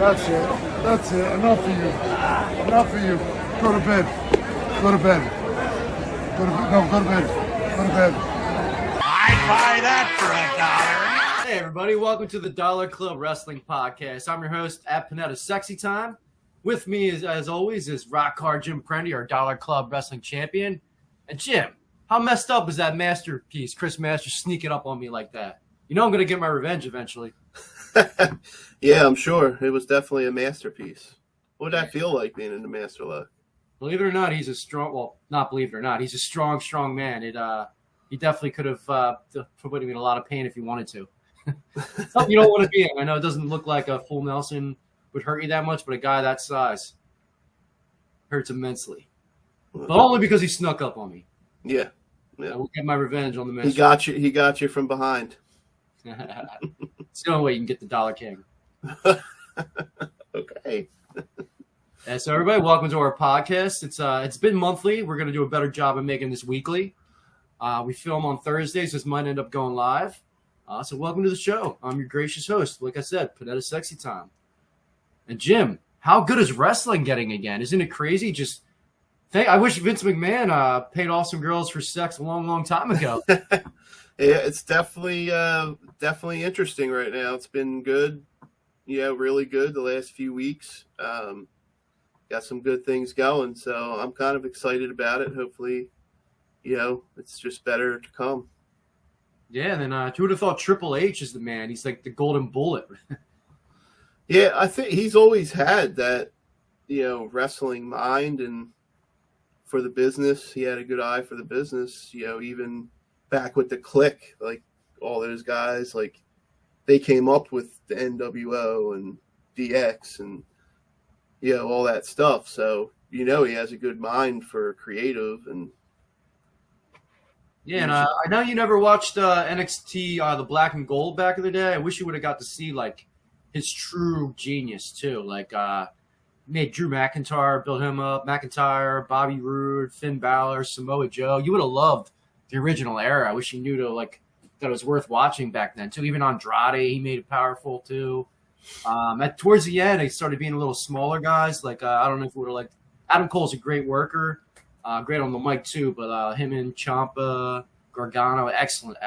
That's it. That's it. Enough of you. Enough of you. Go to bed. Go to bed. Go to bed. No, go to bed. Go to bed. I'd buy that for $1. Hey everybody, welcome to the Dollar Club Wrestling Podcast. I'm your host at Panetta Sexy Time. With me, as always, is Rock Hard Jim Prendy, our Dollar Club Wrestling Champion. And Jim, how messed up is that masterpiece, Chris Masters, sneaking up on me like that? You know I'm going to get my revenge eventually. Yeah, I'm sure. It was definitely a masterpiece. What would that feel like being in the Master Lock? Believe it or not, he's a strong, well, not believe it or not, he's a strong man. He definitely could have put him in a lot of pain if he wanted to. Something you don't want to be in. I know it doesn't look like a full Nelson would hurt you that much, but a guy that size hurts immensely. But only because he snuck up on me. Yeah. I will get my revenge on the man. He got you from behind. It's the only way you can get the Dollar King. Okay. So everybody, welcome to our podcast. It's been monthly. We're going to do a better job of making this weekly. We film on Thursdays. This might end up going live. So welcome to the show. I'm your gracious host. Like I said, Panetta Sexy Time. And Jim, how good is wrestling getting again? Isn't it crazy? I wish Vince McMahon paid off some girls for sex a long time ago. Yeah, it's definitely interesting right now. It's been good. Yeah, really good the last few weeks. Got some good things going, so I'm kind of excited about it. Hopefully, it's just better to come. Yeah, and then who would have thought Triple H is the man? He's like the golden bullet. Yeah, I think he's always had that, wrestling mind and for the business. He had a good eye for the business, even back with the Click, like all those guys, like they came up with the NWO and DX and, all that stuff. So, he has a good mind for creative and. Yeah, and I know you never watched NXT, the Black and Gold back in the day. I wish you would have got to see like his true genius too. Like made Drew McIntyre, built him up, McIntyre, Bobby Roode, Finn Balor, Samoa Joe. You would have loved the original era. I wish you knew that it was worth watching back then too. Even Andrade, he made it powerful too. Towards the end, they started being a little smaller guys. Like I don't know if you would have liked. Adam Cole's a great worker. Great on the mic too, but him and Ciampa, Gargano, excellent.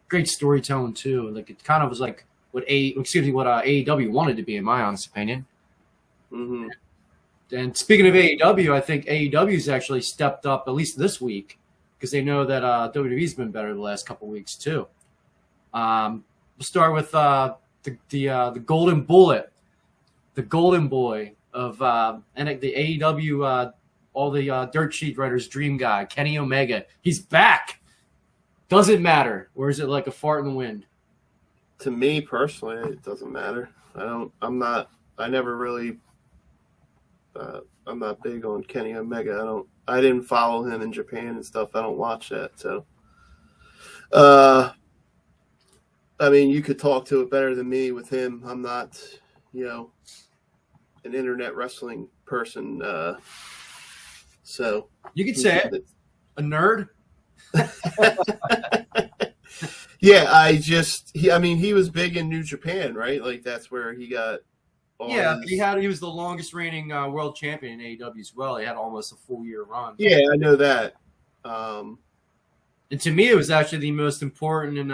Great storytelling too. Like it kind of was like what AEW wanted to be, in my honest opinion. Mm-hmm. And speaking of AEW, I think AEW's actually stepped up at least this week because they know that WWE's been better the last couple of weeks too. We'll start with the Golden Bullet, the Golden Boy of and the AEW. All the dirt sheet writers' dream guy, Kenny Omega. He's back. Does it matter? Or is it like a fart in the wind? To me personally, it doesn't matter. I'm not big on Kenny Omega. I didn't follow him in Japan and stuff. I don't watch that. So, you could talk to it better than me with him. I'm not, an internet wrestling person. So you could say it. A nerd. Yeah, he was big in New Japan, right? Like that's where he got. He was the longest reigning world champion in AEW as well. He had almost a full year run. Yeah, I know that. And to me, it was actually the most important, and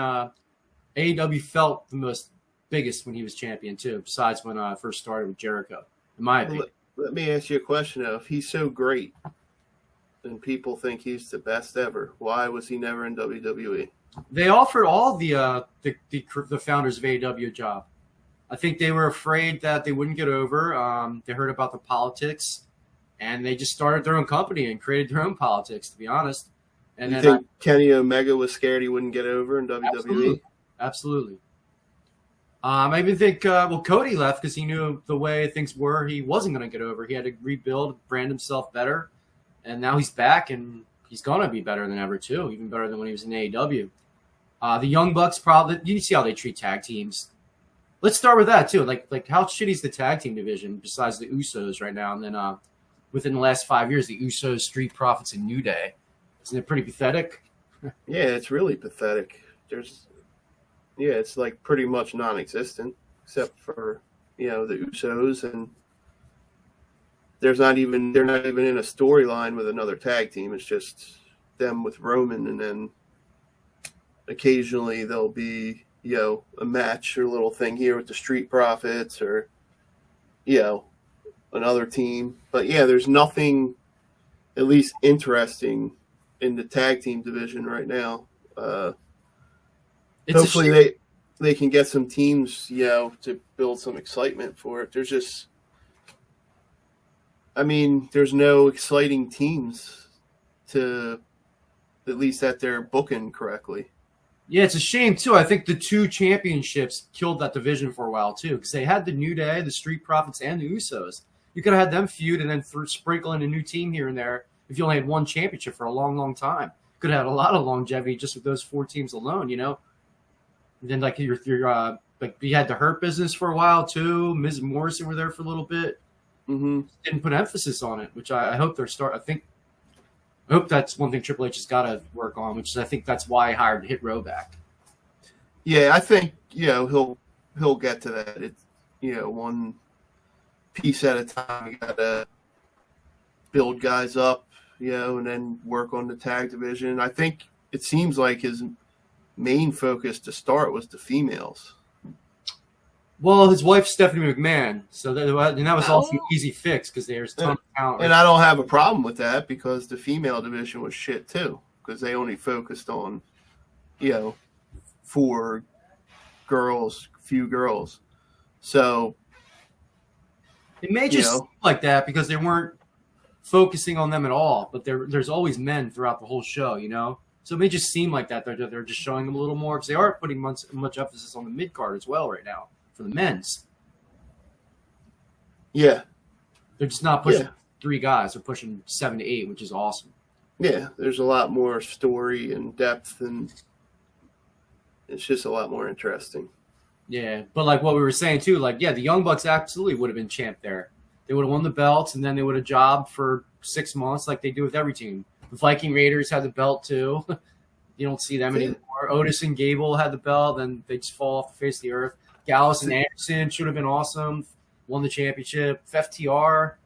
AEW felt the most biggest when he was champion too. Besides when I first started with Jericho, in my opinion. Let me ask you a question though. If he's so great and people think he's the best ever, why was he never in WWE? They offered all the founders of AEW a job. I think they were afraid that they wouldn't get over. They heard about the politics, and they just started their own company and created their own politics, to be honest. And you think Kenny Omega was scared he wouldn't get over in WWE? Absolutely. I even think, Cody left because he knew the way things were. He wasn't going to get over. He had to rebuild, brand himself better. And now he's back, and he's going to be better than ever, too, even better than when he was in AEW. The Young Bucks you see how they treat tag teams. Let's start with that, too. Like how shitty is the tag team division besides the Usos right now? And then within the last 5 years, the Usos, Street Profits, and New Day. Isn't it pretty pathetic? Yeah, it's really pathetic. It's like pretty much non-existent, except for the Usos, and they're not even in a storyline with another tag team. It's just them with Roman, and then occasionally there'll be a match or a little thing here with the Street Profits or another team. But yeah, there's nothing at least interesting in the tag team division right now. Hopefully they can get some teams, to build some excitement for it. There's no exciting teams to, at least that they're booking correctly. Yeah, it's a shame too. I think the 2 championships killed that division for a while too, because they had the New Day, the Street Profits, and the Usos. You could have had them feud and then sprinkle in a new team here and there. If you only had 1 championship for a long, long time, could have had a lot of longevity just with those 4 teams alone. And then like you had the Hurt Business for a while too. Miz and Morrison were there for a little bit. Mm-hmm. Didn't put emphasis on it, which I hope I hope that's one thing Triple H has got to work on, which is I think that's why I hired Hit Row back. Yeah, I think he'll get to that. It's one piece at a time. You gotta build guys up, and then work on the tag division. I think it seems like his main focus to start was the females. Well, his wife's Stephanie McMahon, so that was also an easy fix because there's a ton of talent. And I don't have a problem with that because the female division was shit too, because they only focused on, 4 girls, few girls. So it may just seem like that because they weren't focusing on them at all, but there's always men throughout the whole show, So it may just seem like that they're just showing them a little more because they are putting much emphasis on the mid card as well right now. For the men's. Yeah. They're just not pushing 3 guys. They're pushing 7 to 8, which is awesome. Yeah, there's a lot more story and depth, and it's just a lot more interesting. Yeah, but like what we were saying too, the Young Bucks absolutely would have been champ there. They would have won the belts, and then they would have jobbed for 6 months like they do with every team. The Viking Raiders had the belt too. You don't see them anymore. Otis and Gable had the belt, then they just fall off the face of the earth. Gallus and Anderson should have been awesome. Won the championship. FTR,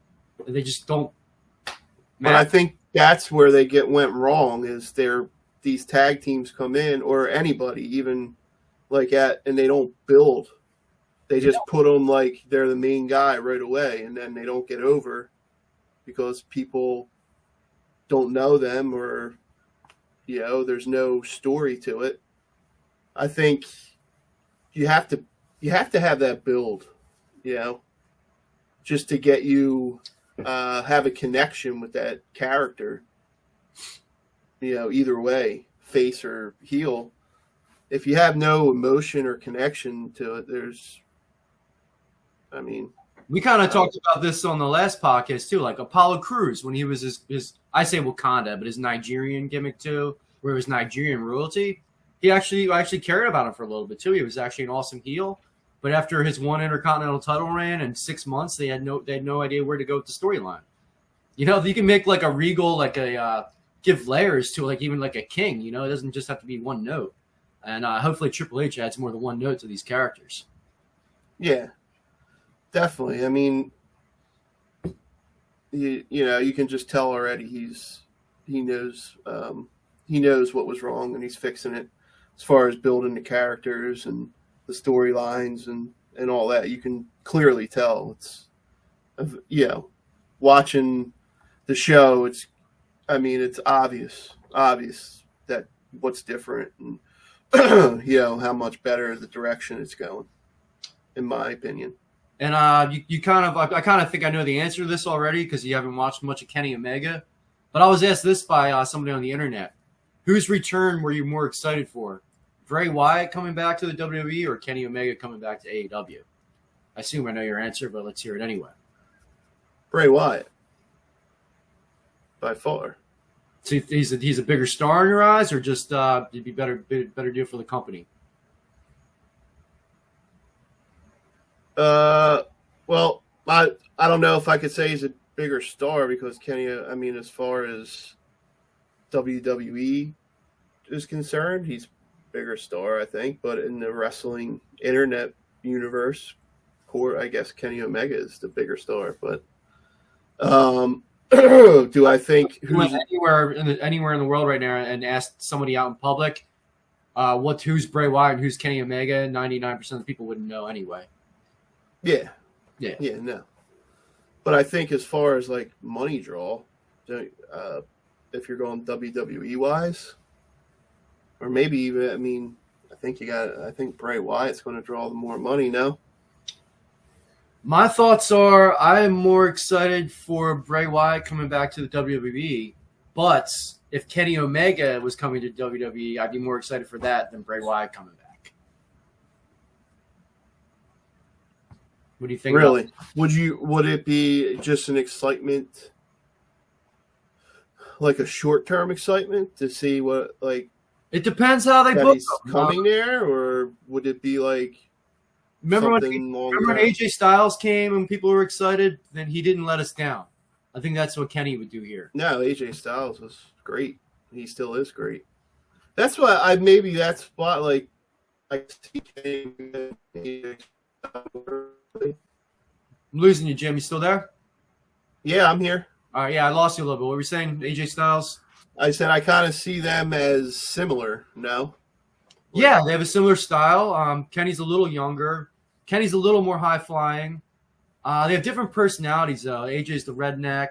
they just don't. But I think that's where they went wrong. Is these tag teams come in, or anybody even and they don't build. They just put them like they're the main guy right away, and then they don't get over because people don't know them, or there's no story to it. I think you have to have that build, just to get you have a connection with that character, either way, face or heel. If you have no emotion or connection to it, we kind of talked about this on the last podcast too, like Apollo Crews when he was his I say Wakanda, but his Nigerian gimmick too, where it was Nigerian royalty. I actually cared about him for a little bit too. He was actually an awesome heel. But after his 1 Intercontinental title reign in 6 months, they had no idea where to go with the storyline. You can make like a Regal, give layers to even like a King. It doesn't just have to be one note. And hopefully Triple H adds more than one note to these characters. Yeah, definitely. You can just tell already he knows what was wrong and he's fixing it as far as building the characters and the storylines and all that. You can clearly tell. It's watching the show, it's obvious that what's different and how much better the direction it's going, in my opinion. And I kind of think I know the answer to this already because you haven't watched much of Kenny Omega. But I was asked this by somebody on the internet. Whose return were you more excited for? Bray Wyatt coming back to the WWE or Kenny Omega coming back to AEW? I assume I know your answer, but let's hear it anyway. Bray Wyatt. By far. So he's a bigger star in your eyes, or just it'd be better deal for the company? Well, I don't know if I could say he's a bigger star because Kenny, as far as WWE is concerned, he's a bigger star, I think. But in the wrestling internet universe, course, I guess Kenny Omega is the bigger star. But do I think If you went anywhere in the world right now and asked somebody out in public, who's Bray Wyatt and who's Kenny Omega, 99% of the people wouldn't know anyway. Yeah. Yeah. Yeah, no. But I think as far as like money draw, if you're going WWE wise, or maybe even, I mean, I think Bray Wyatt's going to draw the more money now. My thoughts are I am more excited for Bray Wyatt coming back to the WWE, but if Kenny Omega was coming to WWE, I'd be more excited for that than Bray Wyatt coming back. What do you think? Really? Would it be just an excitement, like a short-term excitement to see what, like, It depends how they that book he's him. coming there, or would it be like Remember when something AJ Styles came and people were excited? Then he didn't let us down. I think that's what Kenny would do here. No, AJ Styles was great. He still is great. That's why I see Kenny. I'm losing you, Jim. You still there? Yeah, I'm here. All right, yeah, I lost you a little bit. What were you saying, AJ Styles? I said I kind of see them as similar. No. Yeah, they have a similar style. Kenny's a little younger. Kenny's a little more high flying. They have different personalities though. AJ's the redneck.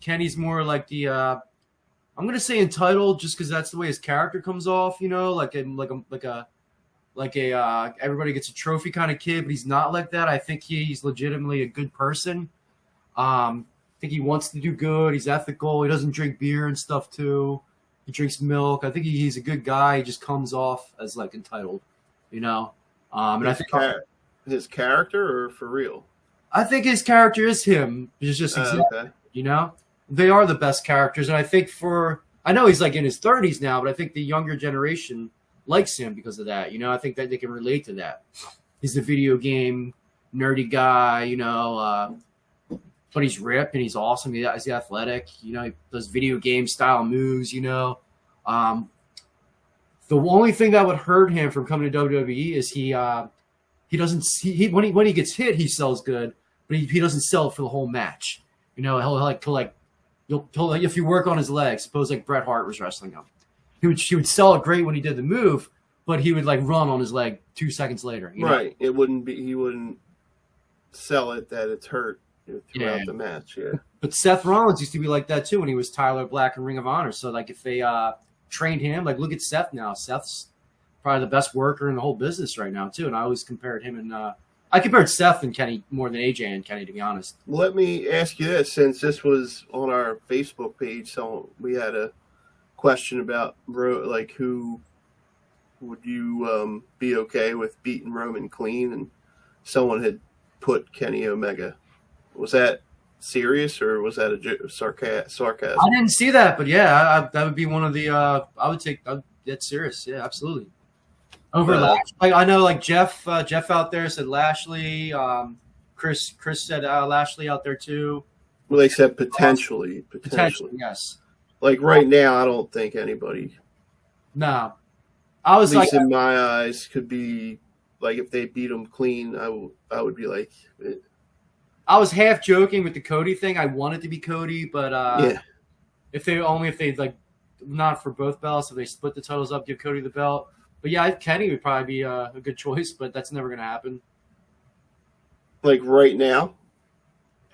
Kenny's more like the I'm gonna say entitled, just because that's the way his character comes off. You know, like a everybody gets a trophy kind of kid, but he's not like that. I think he's legitimately a good person. I think he wants to do good. He's ethical. He doesn't drink beer and stuff too. He drinks milk. I think he's a good guy. He just comes off as like entitled, you know. And I think his character, or for real. I think his character is him. It's just Okay. you know. They are the best characters, and I think I know he's like in his 30s now, but I think the younger generation likes him because of that. You know, I think that they can relate to that. He's a video game nerdy guy, you know. But he's ripped and he's awesome. He's athletic. You know, he does video game style moves, you know. The only thing that would hurt him from coming to WWE is he doesn't see when he gets hit, he sells good, but he doesn't sell it for the whole match. You know, he'll if you work on his legs, suppose like Bret Hart was wrestling him. He would sell it great when he did the move, but he would like run on his leg 2 seconds later. You know? Right. He wouldn't sell it that it's hurt throughout the match. Yeah. But Seth Rollins used to be like that too when he was Tyler Black in Ring of Honor. So like if they trained him, like look at Seth now. Seth's probably the best worker in the whole business right now too. And I always compared him and I compared Seth and Kenny more than AJ and Kenny, to be honest. Let me ask you this, since this was on our Facebook page, so we had a question about like who would you be okay with beating Roman clean, and someone had put Kenny Omega. Was that serious or was that a sarcasm? I didn't see that, but yeah, that would be one of the. I would take that's serious. Yeah, absolutely. Over Lashley, I know like Jeff out there said Lashley. Chris said Lashley out there too. Well, they said potentially, yes. Like right now, I don't think anybody. No, I was at least like in my eyes could be like if they beat him clean, I would be like. I was half joking with the Cody thing. I wanted to be Cody, but if they like not for both belts, if they split the titles up, give Cody the belt. But yeah, Kenny would probably be a good choice, but that's never going to happen. Like right now?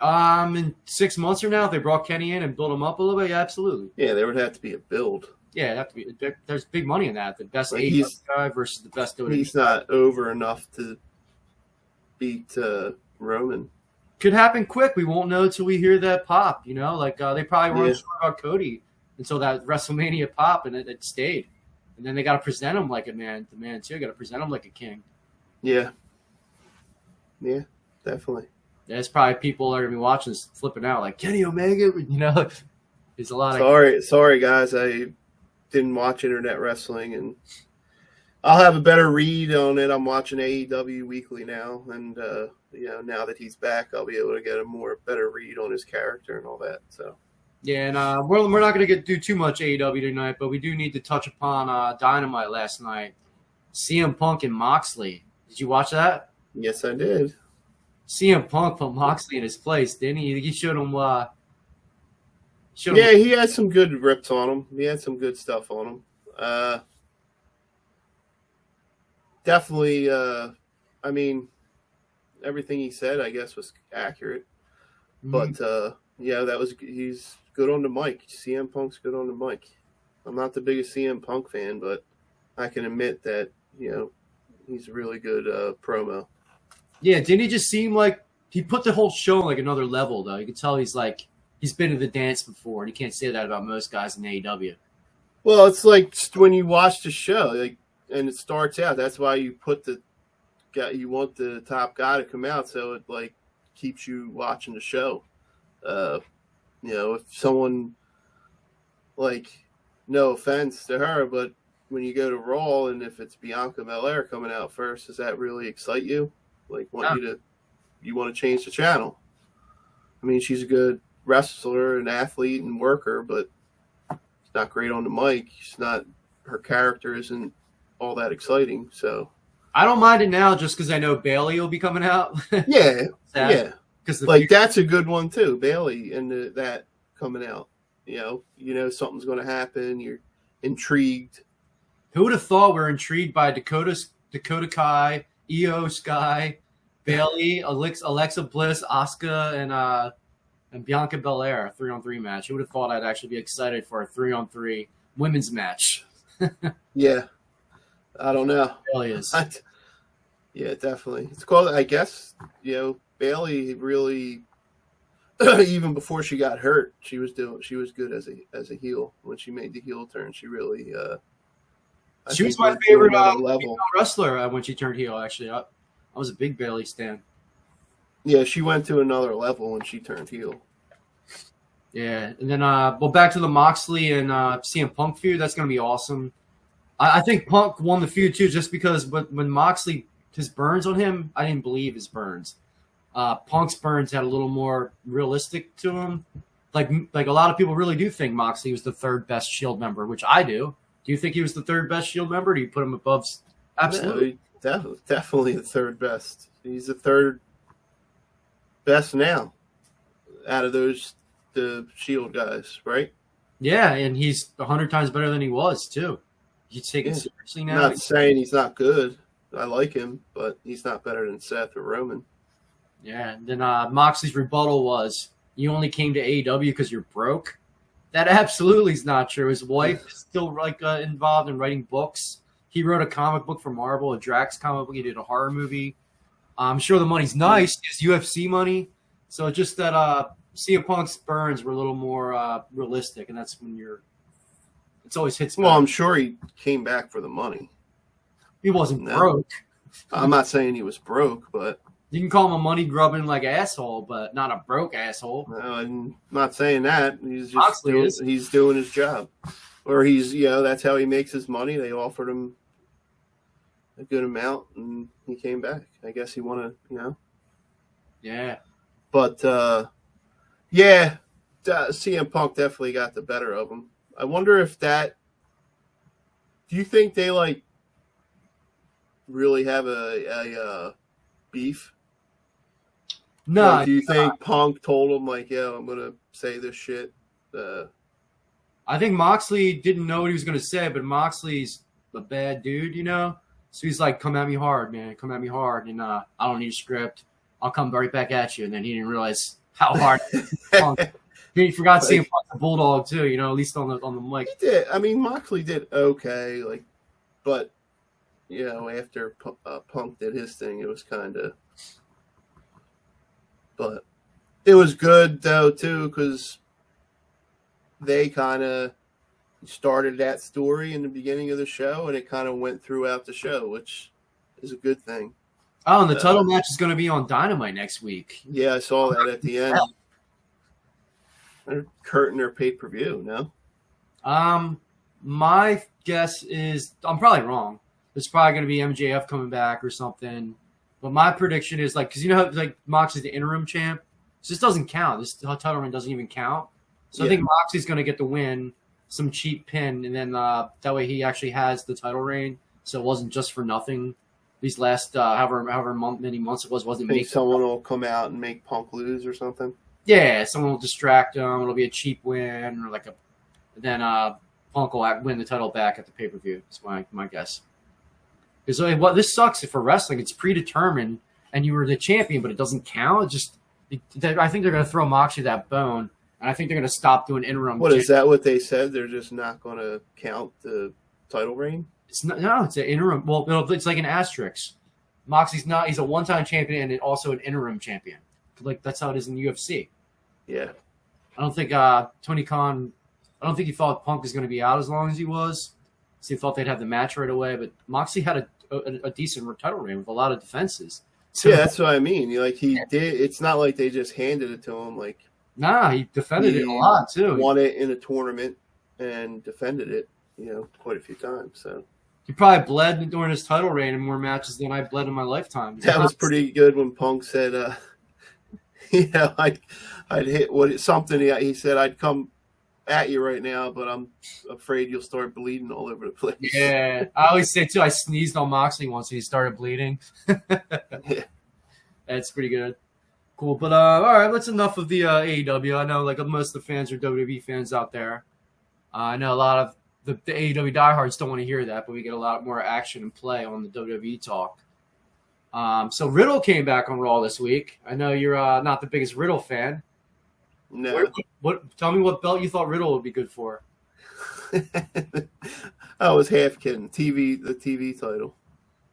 In 6 months from now, if they brought Kenny in and built him up a little bit, yeah, absolutely. Yeah, there would have to be a build. Yeah, it'd have to be. There's big money in that. The best like guy versus the best WWE. He's not over enough to beat Roman. Could happen quick. We won't know until we hear that pop. You know, like they probably weren't sure about Cody until that WrestleMania pop, and it stayed. And then they got to present him like a man. The man too got to present him like a king. Yeah. Yeah, definitely. There's probably people that are gonna be watching this flipping out like Kenny Omega. You know, there's a lot of. Sorry, guys. I didn't watch internet wrestling, and I'll have a better read on it. I'm watching AEW weekly now, and now that he's back, I'll be able to get a better read on his character and all that. So. Yeah, and we're not going to do too much AEW tonight, but we do need to touch upon Dynamite last night. CM Punk and Moxley. Did you watch that? Yes, I did. CM Punk put Moxley in his place, didn't he? He showed him. Yeah, he had some good rips on him. He had some good stuff on him. Definitely. I mean, everything he said, I guess, was accurate. But yeah, he's good on the mic. CM Punk's good on the mic. I'm not the biggest CM Punk fan, but I can admit that he's a really good promo. Yeah, didn't he just seem like he put the whole show on like another level, though? You could tell he's been to the dance before, and you can't say that about most guys in AEW. Well, it's like when you watch the show, and it starts out. That's why you you want the top guy to come out, so it like keeps you watching the show. If someone, like, no offense to her, but when you go to Raw and if it's Bianca Belair coming out first, does that really excite you? Like, you want to change the channel? I mean, she's a good wrestler and athlete and worker, but she's not great on the mic. Her character isn't all that exciting. So I don't mind it now, just because I know Bailey will be coming out. Yeah, yeah. Because that's a good one too, Bailey, and that coming out. Something's going to happen. You're intrigued. Who would have thought we're intrigued by Dakota Kai, Io Sky, Bailey, Alexa Bliss, Asuka, and Bianca Belair, a 3-on-3 match. Who would have thought I'd actually be excited for a 3-on-3 women's match? Yeah, I don't know. It really is. Yeah, definitely. It's called, I guess, Bailey really, even before she got hurt, she was good as a heel. When she made the heel turn, she really she was my favorite wrestler when she turned heel, actually. I was a big Bailey stan. Yeah, she went to another level when she turned heel. Yeah, and then back to the Moxley and CM Punk feud. That's going to be awesome. I think Punk won the feud too, just because when Moxley, his burns on him, I didn't believe his burns. Punk's burns had a little more realistic to him. Like a lot of people really do think Moxley was the third best Shield member, which I do. Do you think he was the third best Shield member? Or do you put him above? Absolutely, definitely the third best. He's the third best now out of the Shield guys, right? Yeah, and he's 100 times better than he was too. He's taken seriously now. I'm not saying he's not good. I like him, but he's not better than Seth or Roman. Yeah, and then Moxley's rebuttal was, you only came to AEW because you're broke. That absolutely is not true. His wife is still involved in writing books. He wrote a comic book for Marvel, a Drax comic book. He did a horror movie. I'm sure the money's nice. It's UFC money. So just that CM Punk's burns were a little more realistic, and that's when it's always hits back. Well, I'm sure he came back for the money. He wasn't broke. I'm not saying he was broke, but you can call him a money grubbing asshole, but not a broke asshole. No, I'm not saying that. He's just he's doing his job, or that's how he makes his money. They offered him a good amount, and he came back. I guess he wanted, Yeah. But CM Punk definitely got the better of him. I wonder if do you think they really have a beef? No. Do you think Punk told him I'm gonna say this shit? I think Moxley didn't know what he was gonna say, but Moxley's a bad dude, So he's like, "Come at me hard, man. Come at me hard." And I don't need a script. I'll come right back at you. And then he didn't realize how hard. Punk. He forgot seeing Punk's a bulldog too. At least on the mic. He did. I mean, Moxley did okay. But after Punk did his thing, it was kind of. But it was good though too, because they kind of started that story in the beginning of the show, and it kind of went throughout the show, which is a good thing. Oh, and the title match is going to be on Dynamite next week. Yeah, I saw that at the end. They're curtain their pay-per-view, no? My guess is I'm probably wrong. There's probably going to be MJF coming back or something. But my prediction is because how Moxley's the interim champ, so this doesn't count. This title reign doesn't even count. So I think Moxley's going to get the win, some cheap pin, and then that way he actually has the title reign. So it wasn't just for nothing. these last many months it wasn't Think making. someone will come out and make Punk lose or something. Yeah, someone will distract him. It'll be a cheap win or then Punk will win the title back at the pay-per-view. That's my guess. Because what this sucks for wrestling. It's predetermined, and you were the champion, but it doesn't count. I think they're going to throw Moxley that bone, and I think they're going to stop doing interim. What is that? What they said? They're just not going to count the title reign. It's an interim. Well, it's like an asterisk. Moxley's not. He's a one-time champion and also an interim champion. Like that's how it is in the UFC. Yeah. I don't think Tony Khan. I don't think he thought Punk was going to be out as long as he was. So he thought they'd have the match right away. But Moxley had a decent title reign with a lot of defenses. So, yeah, that's what I mean. Like he did. It's not like they just handed it to him. Like he defended it a lot too. Won it in a tournament and defended it. Quite a few times. So he probably bled during his title reign in more matches than I bled in my lifetime. That was pretty good when Punk said, I'd hit something. He said, I'd come at you right now, but I'm afraid you'll start bleeding all over the place. Yeah. I always say, too, I sneezed on Moxley once and he started bleeding. Yeah. That's pretty good. Cool. But, all right, that's enough of the AEW. I know, most of the fans are WWE fans out there. I know a lot of the AEW diehards don't want to hear that, but we get a lot more action and play on the WWE talk. So Riddle came back on Raw this week. I know you're not the biggest Riddle fan. No. Tell me what belt you thought Riddle would be good for. I was half kidding. The TV title.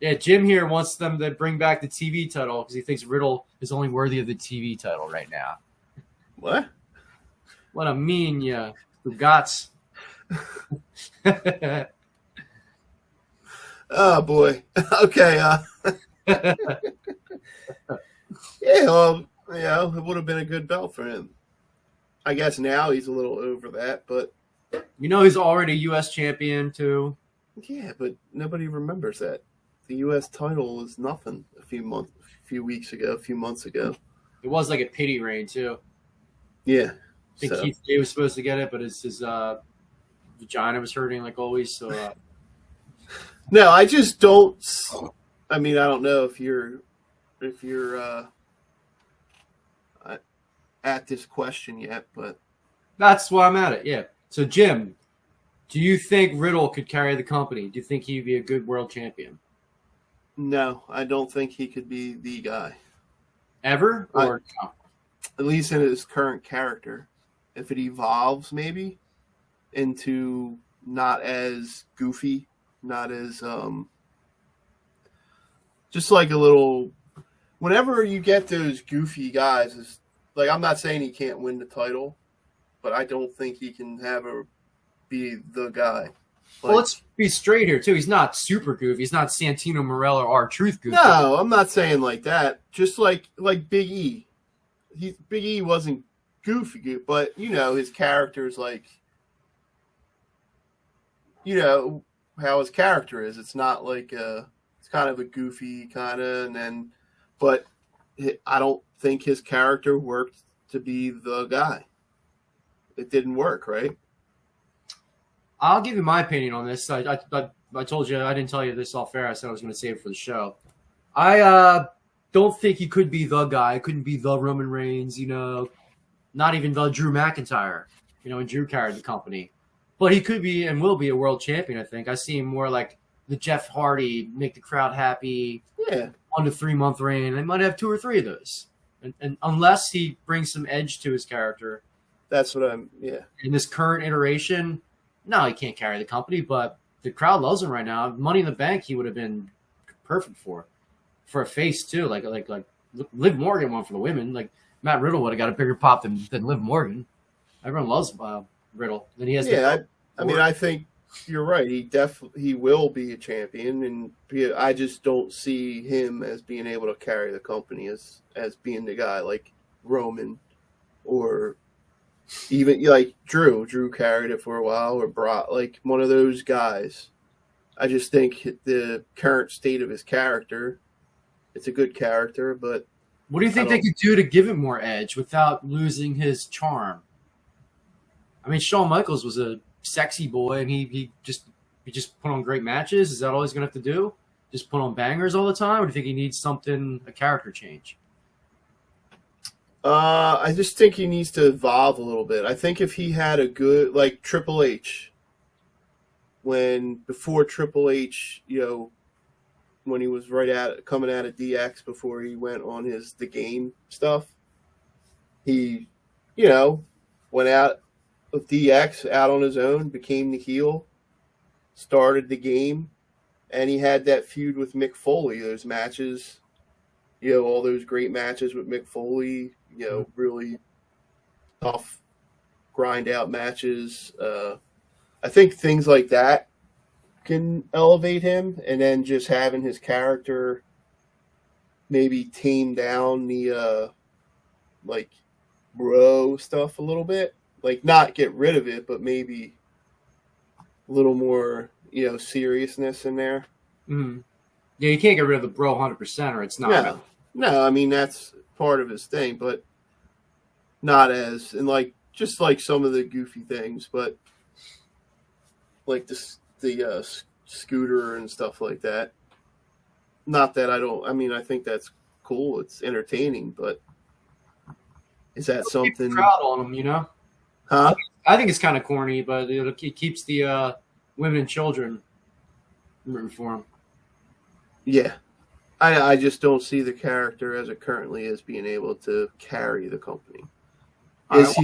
Yeah, Jim here wants them to bring back the TV title because he thinks Riddle is only worthy of the TV title right now. What? What a mean ya, Gats. Oh boy. Okay. Yeah. Well, it would have been a good belt for him. I guess now he's a little over that, but he's already U.S. champion too. Yeah, but nobody remembers that. The U.S. title was nothing a few months ago. It was like a pity reign too. Yeah. I think Keith Lee was supposed to get it, but his vagina was hurting like always. So no, I just don't. I mean, I don't know if you're at this question yet, but that's why I'm at it. Yeah. So Jim, do you think Riddle could carry the company? Do you think he'd be a good world champion? No, I don't think he could be the guy. Ever? Or no? At least in his current character. If it evolves maybe into not as goofy, not as just like a little whenever you get those goofy guys, it's like I'm not saying he can't win the title, but I don't think he can be the guy. Well, let's be straight here, too. He's not super goofy. He's not Santino Marella or R-Truth goofy. No, I'm not saying like that. Just like Big E. Big E wasn't goofy, but, his character's like, how his character is. It's not like it's kind of a goofy kind of, but I don't think his character worked to be the guy. It didn't work, right? I'll give you my opinion on this. I told you, I didn't tell you this off air. I said I was going to save it for the show. I don't think he could be the guy. Couldn't be the Roman Reigns, not even the Drew McIntyre, and Drew carried the company. But he could be and will be a world champion, I think. I see him more like the Jeff Hardy, make the crowd happy. Yeah. 1 to 3 month reign. They might have 2 or 3 of those. And unless he brings some edge to his character. That's what in this current iteration, no, he can't carry the company, but the crowd loves him right now. Money in the Bank, he would have been perfect for a face too. Like Liv Morgan won for the women. Like Matt Riddle would have got a bigger pop than Liv Morgan. Everyone loves Riddle. Then he has. Yeah, I think you're right. He will be a champion, and I just don't see him as being able to carry the company as being the guy like Roman or. Even like Drew carried it for a while, or Brock, like one of those guys. I just think the current state of his character, it's a good character, but what do you think they could do to give him more edge without losing his charm? I mean, Shawn Michaels was a sexy boy, and he just put on great matches. Is that all he's gonna have to do? just put on bangers all the time, or do you think he needs a character change? I just think he needs to evolve a little bit. I think if he had a good, like Triple H, before Triple H, when he was coming out of DX before he went on the game stuff, he, went out of DX out on his own, became the heel, started the game, and he had that feud with Mick Foley. Those matches, all those great matches with Mick Foley, really tough, grind out matches. I think things like that can elevate him, and then just having his character maybe tame down the like bro stuff a little bit, like not get rid of it, but maybe a little more seriousness in there. Mm-hmm. Yeah, you can't get rid of the bro 100%, or it's not. No, I mean that's part of his thing, but not as, and just like some of the goofy things, but like the scooter and stuff like that. Not that I think that's cool. It's entertaining, but is that something? Crowd on him, Huh? I think it's kind of corny, but it keeps the women and children rooting for him. Yeah. I just don't see the character as it currently is being able to carry the company. Is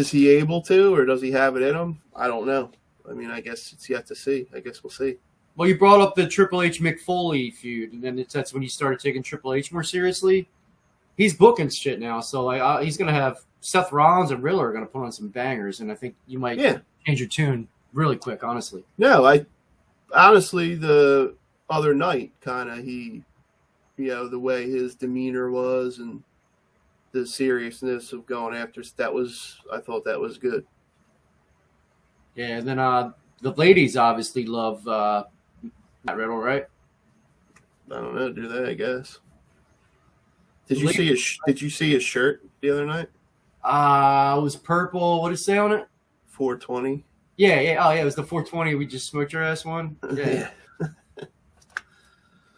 he able to, or does he have it in him? I don't know. I mean, I guess it's yet to see. I guess we'll see. Well, you brought up the Triple H Mick Foley feud, and then that's when you started taking Triple H more seriously. He's booking shit now, so he's going to have Seth Rollins and Riddle are going to put on some bangers, and I think you might change your tune really quick, honestly. No, honestly, the other night, kind of the way his demeanor was and the seriousness of going after, I thought that was good. Yeah, and then the ladies obviously love Matt Riddle, right? I don't know, do they? I guess. Did you see his shirt the other night? It was purple. What did it say on it? 420. Yeah. Oh, yeah. It was the 420. We just smoked your ass one. Yeah.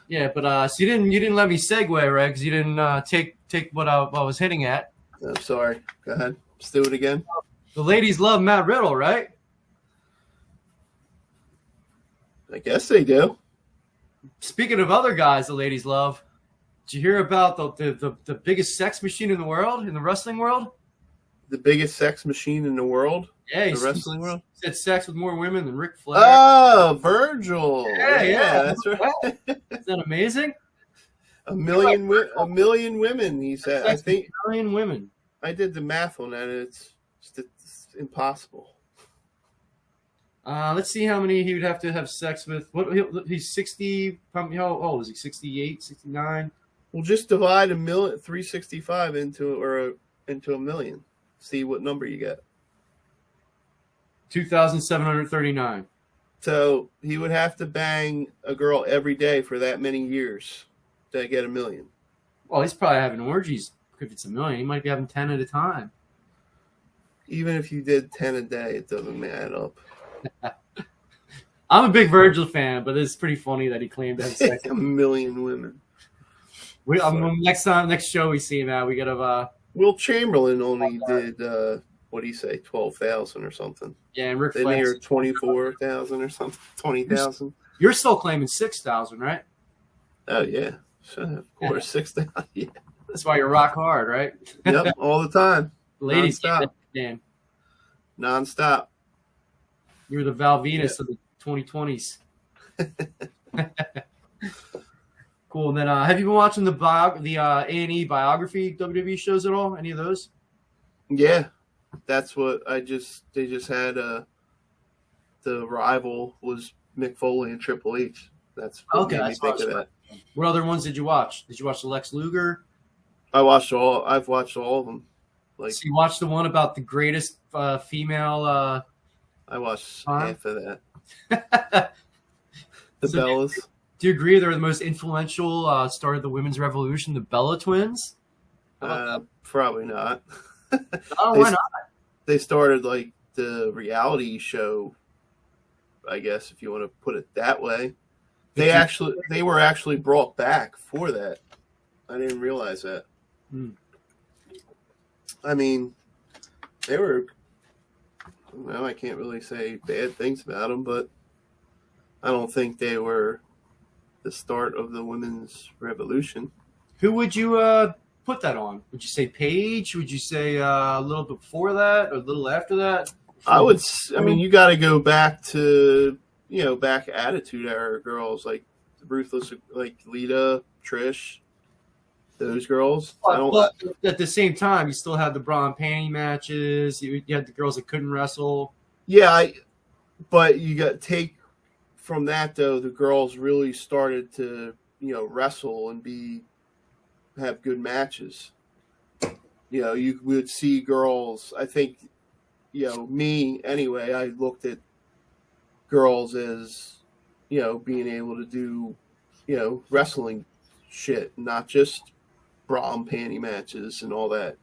Yeah, but so you didn't let me segue, right? Because you didn't take what I was hitting at. I'm sorry. Go ahead. Let's do it again. The ladies love Matt Riddle, right? I guess they do. Speaking of other guys the ladies love, did you hear about the biggest sex machine in the world, in the wrestling world? The biggest sex machine in the world? Yeah, the wrestling world? He had sex with more women than Ric Flair. Oh, Virgil. Yeah, that's right. Isn't that amazing? A million women, he said. I think a million women. I did the math on that. It's impossible. Let's see how many he would have to have sex with. He's 60. How old is he? 68, 69? We'll just divide 365 into a million. See what number you get. 2,739. So he would have to bang a girl every day for that many years to get 1 million. Well, he's probably having orgies. If it's 1 million, he might be having 10 at a time. Even if you did 10 a day, it doesn't add up. I'm a big Virgil fan, but it's pretty funny that he claimed to have sex. 1 million women. Next show we see him at, we gotta. Will Chamberlain only did what do you say, 12,000 or something? Yeah, and Ric Flair. Then 24,000 or something, 20,000. You're still claiming 6,000, right? Oh yeah, of course, 6,000. Yeah. That's why you're rock hard, right? Yep, all the time. Ladies, Non-stop. You're the Val Venus of the 2020s. Cool. And then, have you been watching the A&E biography WWE shows at all? Any of those? Yeah, that's what they just had. The rival was Mick Foley and Triple H. That's what made me think of that. What other ones did you watch? Did you watch the Lex Luger? I've watched all of them. So you watched the one about the greatest female. I watched half of that. The Bellas. Do you agree they're the most influential? Started the women's revolution, the Bella twins. Probably not. Oh, why not? They started like the reality show, I guess, if you want to put it that way. They were actually brought back for that. I didn't realize that. Hmm. I mean, they were. Well, I can't really say bad things about them, but I don't think they were the start of the women's revolution. Who would you put that on? Would you say Paige? Would you say a little before that or a little after that? I would. I mean, you got to go back to back Attitude Era girls like Ruthless, like Lita, Trish, those girls. But at the same time, you still had the bra and panty matches. You had the girls that couldn't wrestle. Yeah, but you got take from that though. The girls really started to wrestle and have good matches. You would see girls. I think me anyway. I looked at girls as being able to do wrestling shit, not just bra and panty matches and all that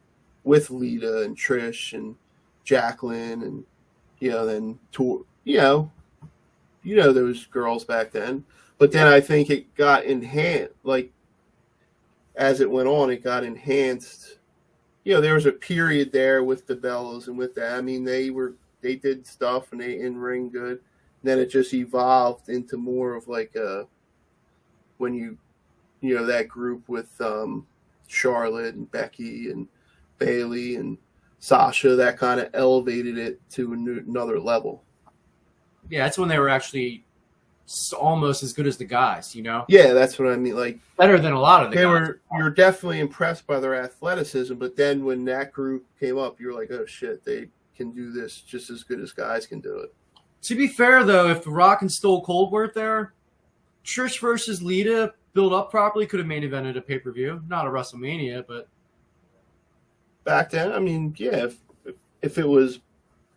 with Lita and Trish and Jacqueline and then those girls back then. But then I think it got enhanced, like as it went on, it got enhanced. There was a period there with the Bellas and with that. I mean, they did stuff and they in ring good. Then it just evolved into more of like when that group with Charlotte and Becky and Bayley and Sasha, that kind of elevated it to another level. Yeah, that's when they were actually almost as good as the guys, Yeah, that's what I mean. Like better than a lot of the guys. You're definitely impressed by their athleticism, but then when that group came up, you're like, oh shit, they can do this just as good as guys can do it. To be fair, though, if The Rock and Stone Cold weren't there, Trish versus Lita built up properly could have main evented a pay-per-view. Not a WrestleMania, but back then, I mean, yeah, if it was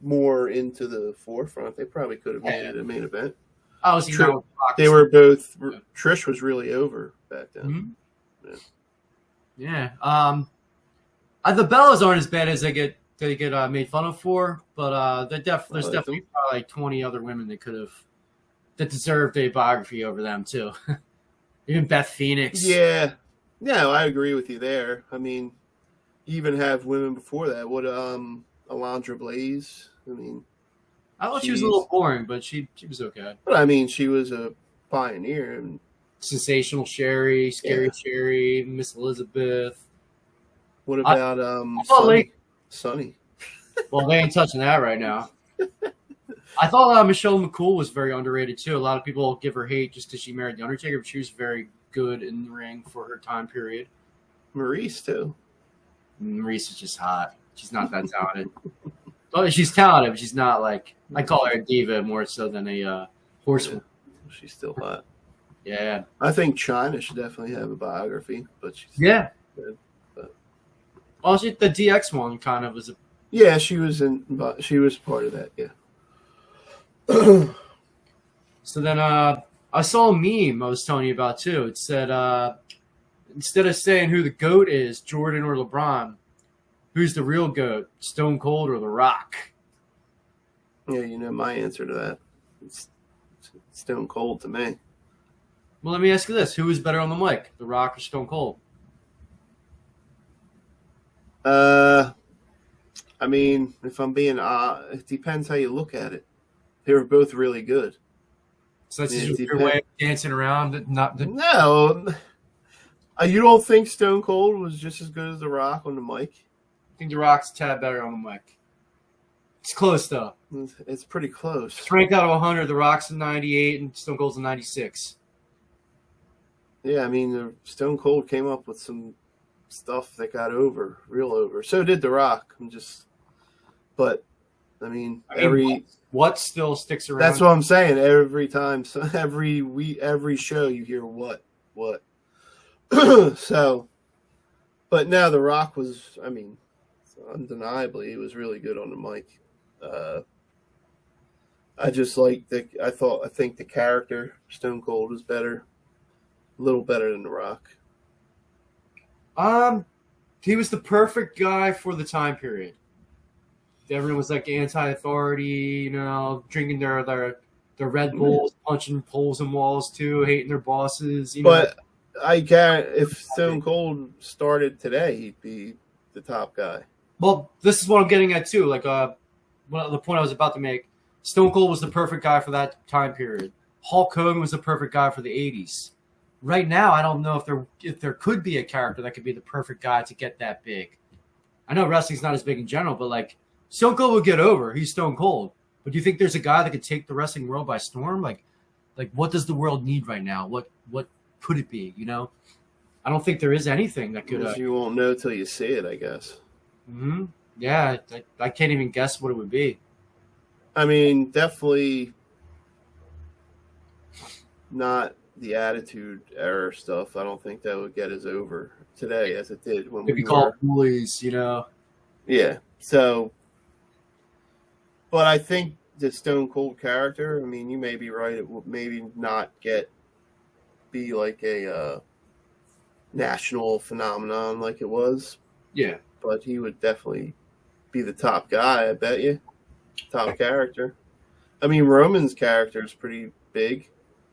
more into the forefront, they probably could have made it a main event. They were both. Yeah. Trish was really over back then. Mm-hmm. Yeah. The Bellas aren't as bad as they get made fun of for, but there's definitely probably like 20 other women that deserved a biography over them too. Even Beth Phoenix. Yeah, I agree with you there. I mean, even have women before that. What Alundra Blaze? I mean, I thought she was a little boring, but she was okay. But I mean, she was a pioneer. And Sensational Sherry, Scary Sherry, Miss Elizabeth. What about Sunny? Well, they ain't touching that right now. I thought Michelle McCool was very underrated too. A lot of people give her hate just because she married the Undertaker, but she was very good in the ring for her time period. Maurice too. Maurice is just hot. She's not that talented. Well, she's talented, but she's not like I call her a diva more so than a horsewoman. Yeah, she's still hot. Yeah, I think Chyna should definitely have a biography, but she's good. But well, the DX one kind of was a. Yeah, she was part of that. Yeah. So then I saw a meme I was telling you about too. It said instead of saying who the GOAT is, Jordan or LeBron, who's the real GOAT, Stone Cold or The Rock? Yeah, my answer to that. It's Stone Cold to me. Well, let me ask you this. Who is better on the mic, The Rock or Stone Cold? I mean, if I'm being it depends how you look at it. They were both really good. So that's just your way of dancing around? No. You don't think Stone Cold was just as good as The Rock on the mic? I think The Rock's a tad better on the mic. It's close, though. It's pretty close. It's ranked out of 100. The Rock's a 98 and Stone Cold's a 96. Yeah, I mean, Stone Cold came up with some stuff that got real over. So did The Rock. But I mean, what still sticks around? That's what I'm saying. Every time, so every show, you hear what. So, but now The Rock was. I mean, undeniably, he was really good on the mic. I just like I think the character Stone Cold was better, a little better than The Rock. He was the perfect guy for the time period. Everyone was like anti-authority, drinking their They're Red Bulls punching holes in walls too, hating their bosses. But I guarantee if Stone Cold started today, he'd be the top guy. Well, this is what I'm getting at too. Like, the point I was about to make. Stone Cold was the perfect guy for that time period. Hulk Hogan was the perfect guy for the '80s. Right now, I don't know if there could be a character that could be the perfect guy to get that big. I know wrestling's not as big in general, but like Stone Cold would get over. He's Stone Cold. But do you think there's a guy that could take the wrestling world by storm? Like what does the world need right now? What could it be? I don't think there is anything that could. You won't know till you see it, I guess. Mm-hmm. Yeah, I can't even guess what it would be. I mean, definitely not the Attitude Era stuff. I don't think that would get us over today as it did when we call bullies, Yeah. So, but I think the Stone Cold character, I mean, you may be right. It will maybe not be like a national phenomenon like it was. Yeah. But he would definitely be the top guy, I bet you. Top character. I mean, Roman's character is pretty big.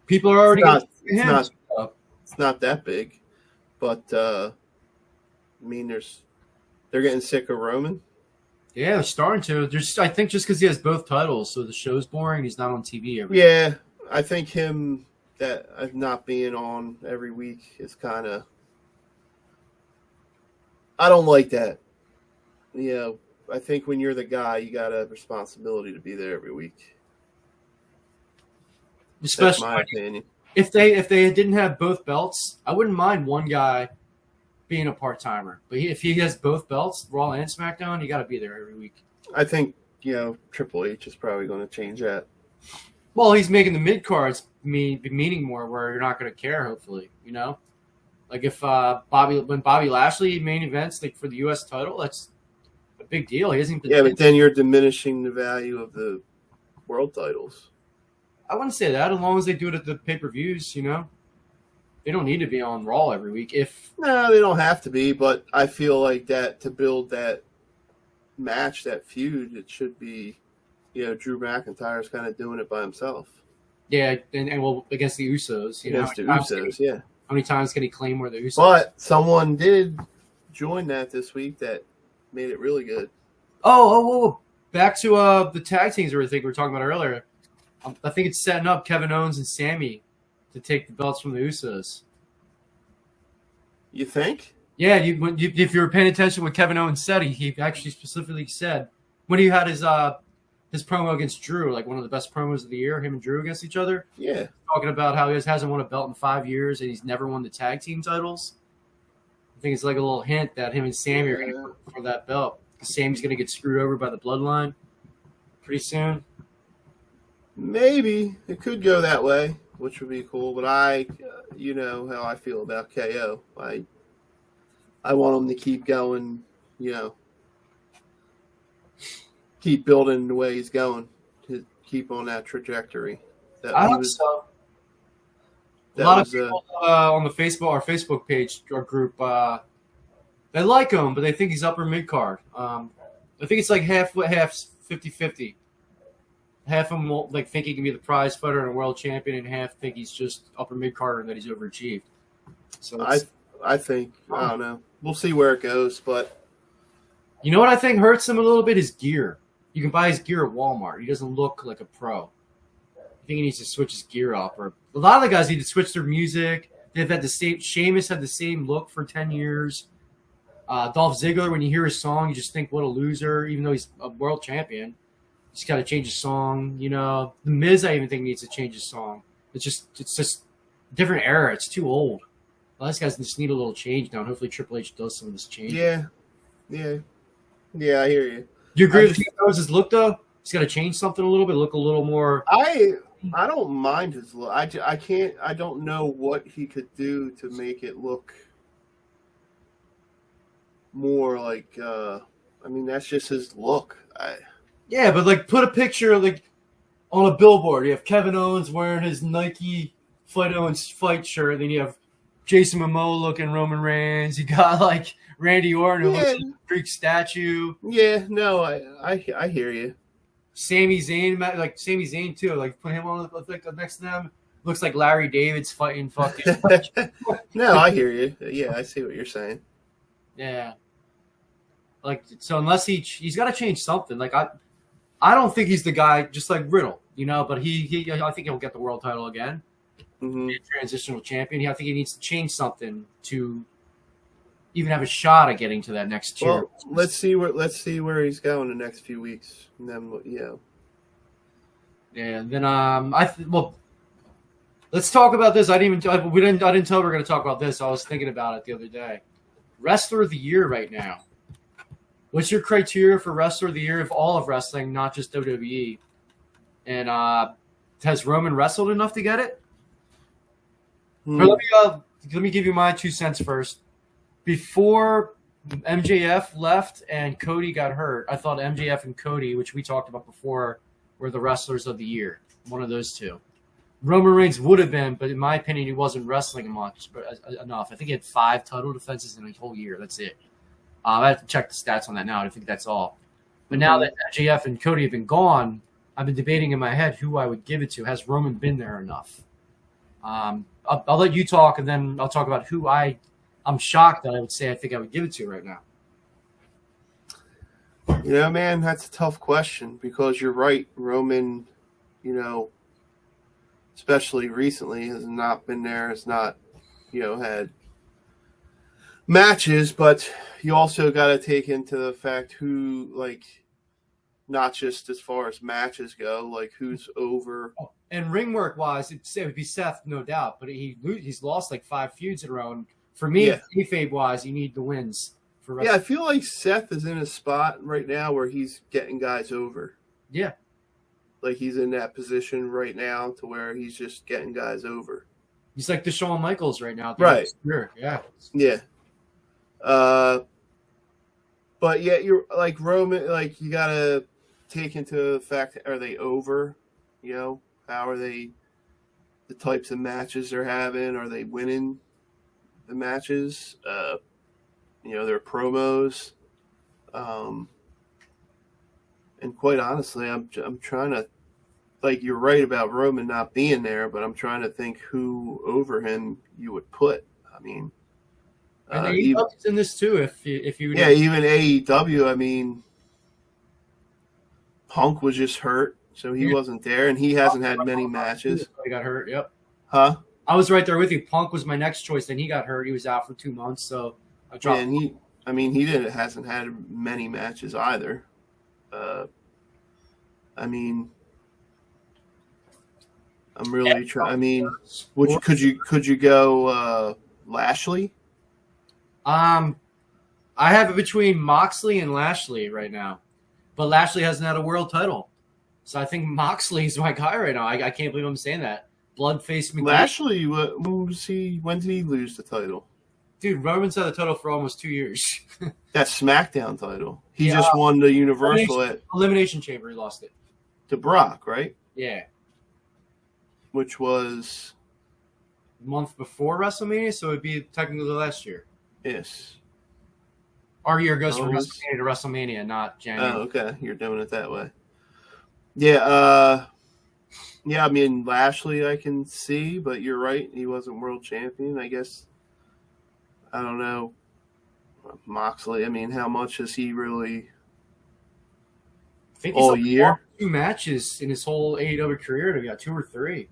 People are already it's not that big, but I mean, they're getting sick of Roman. Yeah, they're starting to. I think just because he has both titles, so the show's boring. He's not on TV every. Yeah, I think him not being on every week is kind of. I don't like that. I think when you're the guy, you got a responsibility to be there every week. Especially that's my opinion. If they didn't have both belts, I wouldn't mind one guy being a part-timer. But if he has both belts, Raw and SmackDown, you got to be there every week. I think, Triple H is probably going to change that. Well, he's making the mid-cards meaning more where you're not going to care, hopefully, Like if when Bobby Lashley main events like for the U.S. title, that's a big deal. He hasn't been. Yeah, but then you're diminishing the value of the world titles. I wouldn't say that as long as they do it at the pay-per-views, They don't need to be on Raw every week. No, they don't have to be, but I feel like that to build that match, that feud, it should be, Drew McIntyre's kind of doing it by himself. Yeah, and well, against the Usos. Against the Usos, yeah. How many times can he claim where the Usos? But someone did join that this week that made it really good. Oh, back to the tag teams we were talking about earlier. I think it's setting up Kevin Owens and Sammy to take the belts from the Usos. You think? Yeah, if you were paying attention what Kevin Owens said, he actually specifically said when he had his promo against Drew, like one of the best promos of the year, him and Drew against each other. Yeah. Talking about how he hasn't won a belt in 5 years and he's never won the tag team titles. I think it's like a little hint that him and Sammy are going to go for that belt. Sammy's going to get screwed over by the bloodline pretty soon. Maybe. It could go that way, which would be cool. But you know how I feel about KO. I want him to keep going, keep building the way he's going, to keep on that trajectory. I hope so. A lot of people on the our Facebook page, our group, they like him, but they think he's upper mid-card. I think it's like half 50-50. Half of them think he can be the prize fighter and a world champion, and half think he's just upper mid-carder and that he's overachieved. So I think, I don't know. We'll see where it goes, but... You know what I think hurts him a little bit? His gear. You can buy his gear at Walmart. He doesn't look like a pro. I think he needs to switch his gear up. Or a lot of the guys need to switch their music. They've had the same... Sheamus had the same look for 10 years. Dolph Ziggler, when you hear his song, you just think, what a loser, even though he's a world champion. He's got to change his song. The Miz, I even think, needs to change his song. It's just a different era. It's too old. A lot of these guys just need a little change now, and hopefully Triple H does some of this change. Yeah, I hear you. Do you agree with his look, though? He's got to change something a little bit, look a little more... I don't mind his look. I don't know what he could do to make it look more like, that's just his look. Yeah, but put a picture on a billboard. You have Kevin Owens wearing his Nike Fight Owens fight shirt. Then you have Jason Momoa looking Roman Reigns. You got Randy Orton who looks like a Greek statue. Yeah, no, I hear you. Sami Zayn, like Sami Zayn too. Like put him on like next to them. Looks like Larry David's fighting fucking. No, I hear you. Yeah, I see what you're saying. Yeah. Like so, unless he's got to change something. Like I don't think he's the guy. Just like Riddle, you know. But he I think he'll get the world title again. Mm-hmm. Be a transitional champion. I think he needs to change something to even have a shot at getting to that next tier. Well, let's see where he's going the next few weeks, and then Yeah. And then well, let's talk about this. I didn't tell we were going to talk about this. I was thinking about it the other day. Wrestler of the year right now. What's your criteria for wrestler of the year of all of wrestling, not just WWE? And has Roman wrestled enough to get it? Or let me give you my 2 cents first. Before MJF left and Cody got hurt, I thought MJF and Cody, which we talked about before, were the wrestlers of the year. One of those two. Roman Reigns would have been, but in my opinion, he wasn't wrestling much enough. I think he had 5 title defenses in a whole year. That's it. I have to check the stats on that now. I think that's all. But now that MJF and Cody have been gone, I've been debating in my head who I would give it to. Has Roman been there enough? I'll let you talk, and then I'll talk about who I'm shocked that I would say I think I would give it to right now. You know, man, that's a tough question because you're right. Roman, you know, especially recently, has not been there, has not, you know, had matches, but you also got to take into the fact who, like, not just as far as matches go, like who's over. And ring work wise, it would be Seth, no doubt, but he's lost like 5 feuds in a row. And for me, kayfabe wise, you need the wins. Yeah, I feel like Seth is in a spot right now where he's getting guys over. Yeah. Like he's in that position right now to where he's just getting guys over. He's like the Shawn Michaels right now. Right. Sure. Yeah. Yeah. But yeah, you're like Roman, like you got to take into the fact, are they over? You know, how are they, the types of matches they're having? Are they winning the matches? You know, their promos. And quite honestly, I'm trying to, like, you're right about Roman not being there, but I'm trying to think who over him you would put. I mean, and AEW's in this too. If you even AEW. I mean, Punk was just hurt, so he wasn't there, and he hasn't had many matches. He got hurt. Yep. Huh? I was right there with you. Punk was my next choice. Then he got hurt. He was out for 2 months, so I dropped. And he hasn't had many matches either. I mean, I'm really trying. I mean, could you go Lashley? I have it between Moxley and Lashley right now, but Lashley hasn't had a world title, so I think Moxley's my guy right now. I can't believe I'm saying that. Bloodface McGee. Lashley, when did he lose the title? Dude, Roman's had the title for almost 2 years. That SmackDown title. He just won the Universal at Elimination Chamber. He lost it to Brock, right? Yeah. Which was a month before WrestleMania, so it'd be technically last year. Yes. Our year goes from WrestleMania to WrestleMania, not January. Oh, okay. You're doing it that way. Yeah, I mean, Lashley I can see, but you're right. He wasn't world champion. I guess, I don't know. Moxley, I mean, how much has he really I think he's all year? 2 matches in his whole AEW career. He got 2 or 3.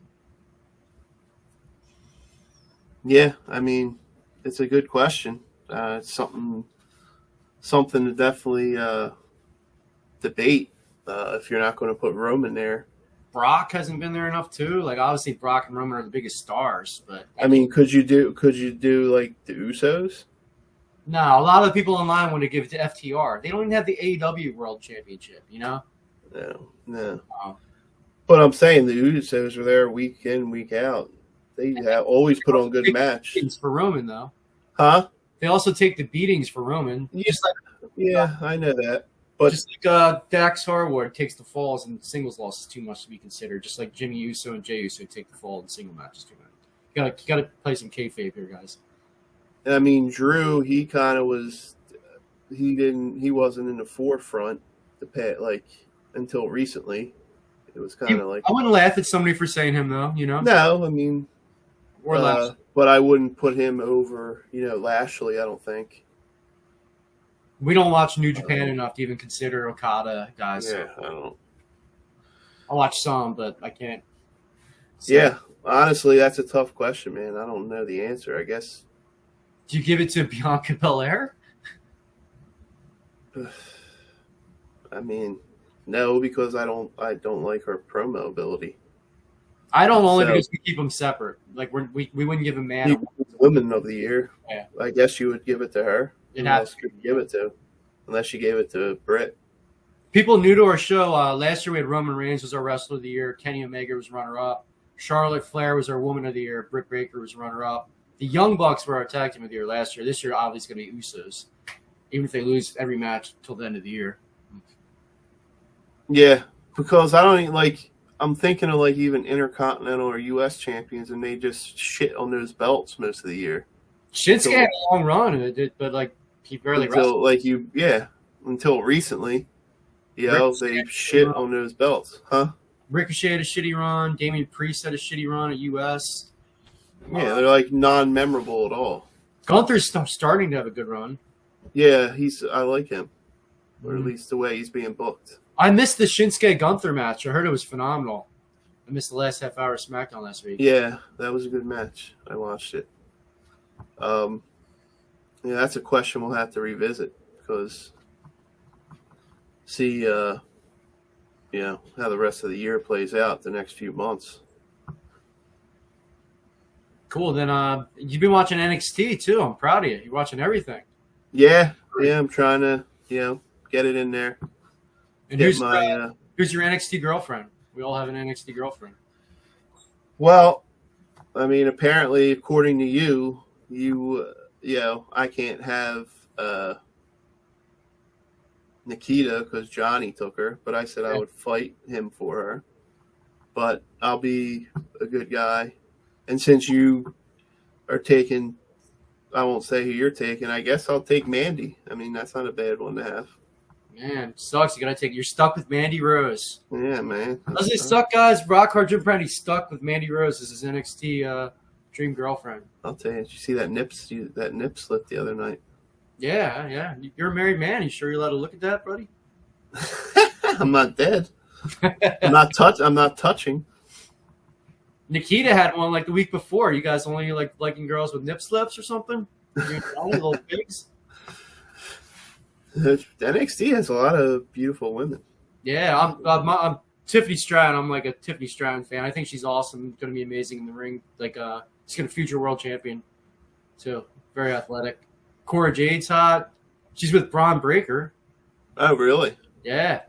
Yeah, I mean, it's a good question. It's something to definitely debate if you're not going to put Roman there. Brock hasn't been there enough too. Like obviously Brock and Roman are the biggest stars, but I mean, could you do like the Usos? No, a lot of the people online want to give it to FTR. They don't even have the AEW World Championship, you know? No. But I'm saying the Usos are there week in, week out. They have always put on good match. For Roman, though. Huh? They also take the beatings for Roman. Yeah, I know that. But just like Dax Harwood takes the falls in singles losses too much to be considered. Just like Jimmy Uso and Jey Uso take the fall in single matches too much. You gotta play some kayfabe here, guys. I mean, Drew, he kind of was. He wasn't in the forefront. until recently. It was kind of like I wouldn't laugh at somebody for saying him though, you know. no, I mean, Or Lashley. but I wouldn't put him over, Lashley. I don't think. We don't watch New Japan enough to even consider Okada guys. Yeah, I don't. I watch some, but I can't. Yeah, honestly, that's a tough question, man. I don't know the answer. I guess. Do you give it to Bianca Belair? I mean, no, because I don't like her promo ability. I don't only So- because we keep them separate. Like we wouldn't give a man. Women of the Year. Yeah. I guess you would give it to her. It Who has else could you give it to? Unless you gave it to Britt. People new to our show, last year we had Roman Reigns was our Wrestler of the Year. Kenny Omega was runner-up. Charlotte Flair was our Woman of the Year. Britt Baker was runner-up. The Young Bucks were our Tag Team of the Year last year. This year, obviously, going to be Usos, even if they lose every match till the end of the year. Yeah, because I don't even, like. I'm thinking of like even Intercontinental or U.S. champions, and they just shit on those belts most of the year. Shinsuke had a long run, but like he barely wrestled. Until recently, they shit on those belts, huh? Ricochet had a shitty run. Damian Priest had a shitty run at U.S. Yeah, they're like non-memorable at all. Gunther's starting to have a good run. Yeah, I like him, or at least the way he's being booked. I missed the Shinsuke Gunther match. I heard it was phenomenal. I missed the last half hour of SmackDown last week. Yeah, that was a good match. I watched it. That's a question we'll have to revisit because see, how the rest of the year plays out the next few months. Cool. Then you've been watching NXT too. I'm proud of you. You're watching everything. Yeah, I'm trying to, get it in there. And who's your NXT girlfriend? We all have an NXT girlfriend. Well, I mean, apparently, according to you, I can't have Nikita because Johnny took her, but I said I would fight him for her. But I'll be a good guy. And since you are taking, I won't say who you're taking, I guess I'll take Mandy. I mean, that's not a bad one to have. Man, sucks. You're stuck with Mandy Rose. Yeah, man. Doesn't it suck, guys? Brock Jim Brandy's stuck with Mandy Rose as his NXT dream girlfriend. I'll tell you. Did you see that nip slip the other night? Yeah. You're a married man. You sure you're allowed to look at that, buddy? I'm not dead. I'm not touching. Nikita had one like the week before. You guys only like liking girls with nip slips or something? You little pigs. NXT has a lot of beautiful women. Yeah, I'm Tiffany Stratton. I'm like a Tiffany Stratton fan. I think she's awesome. Going to be amazing in the ring. Like, she's going to future world champion too. Very athletic. Cora Jade's hot. She's with Braun Breaker. Oh, really? Yeah.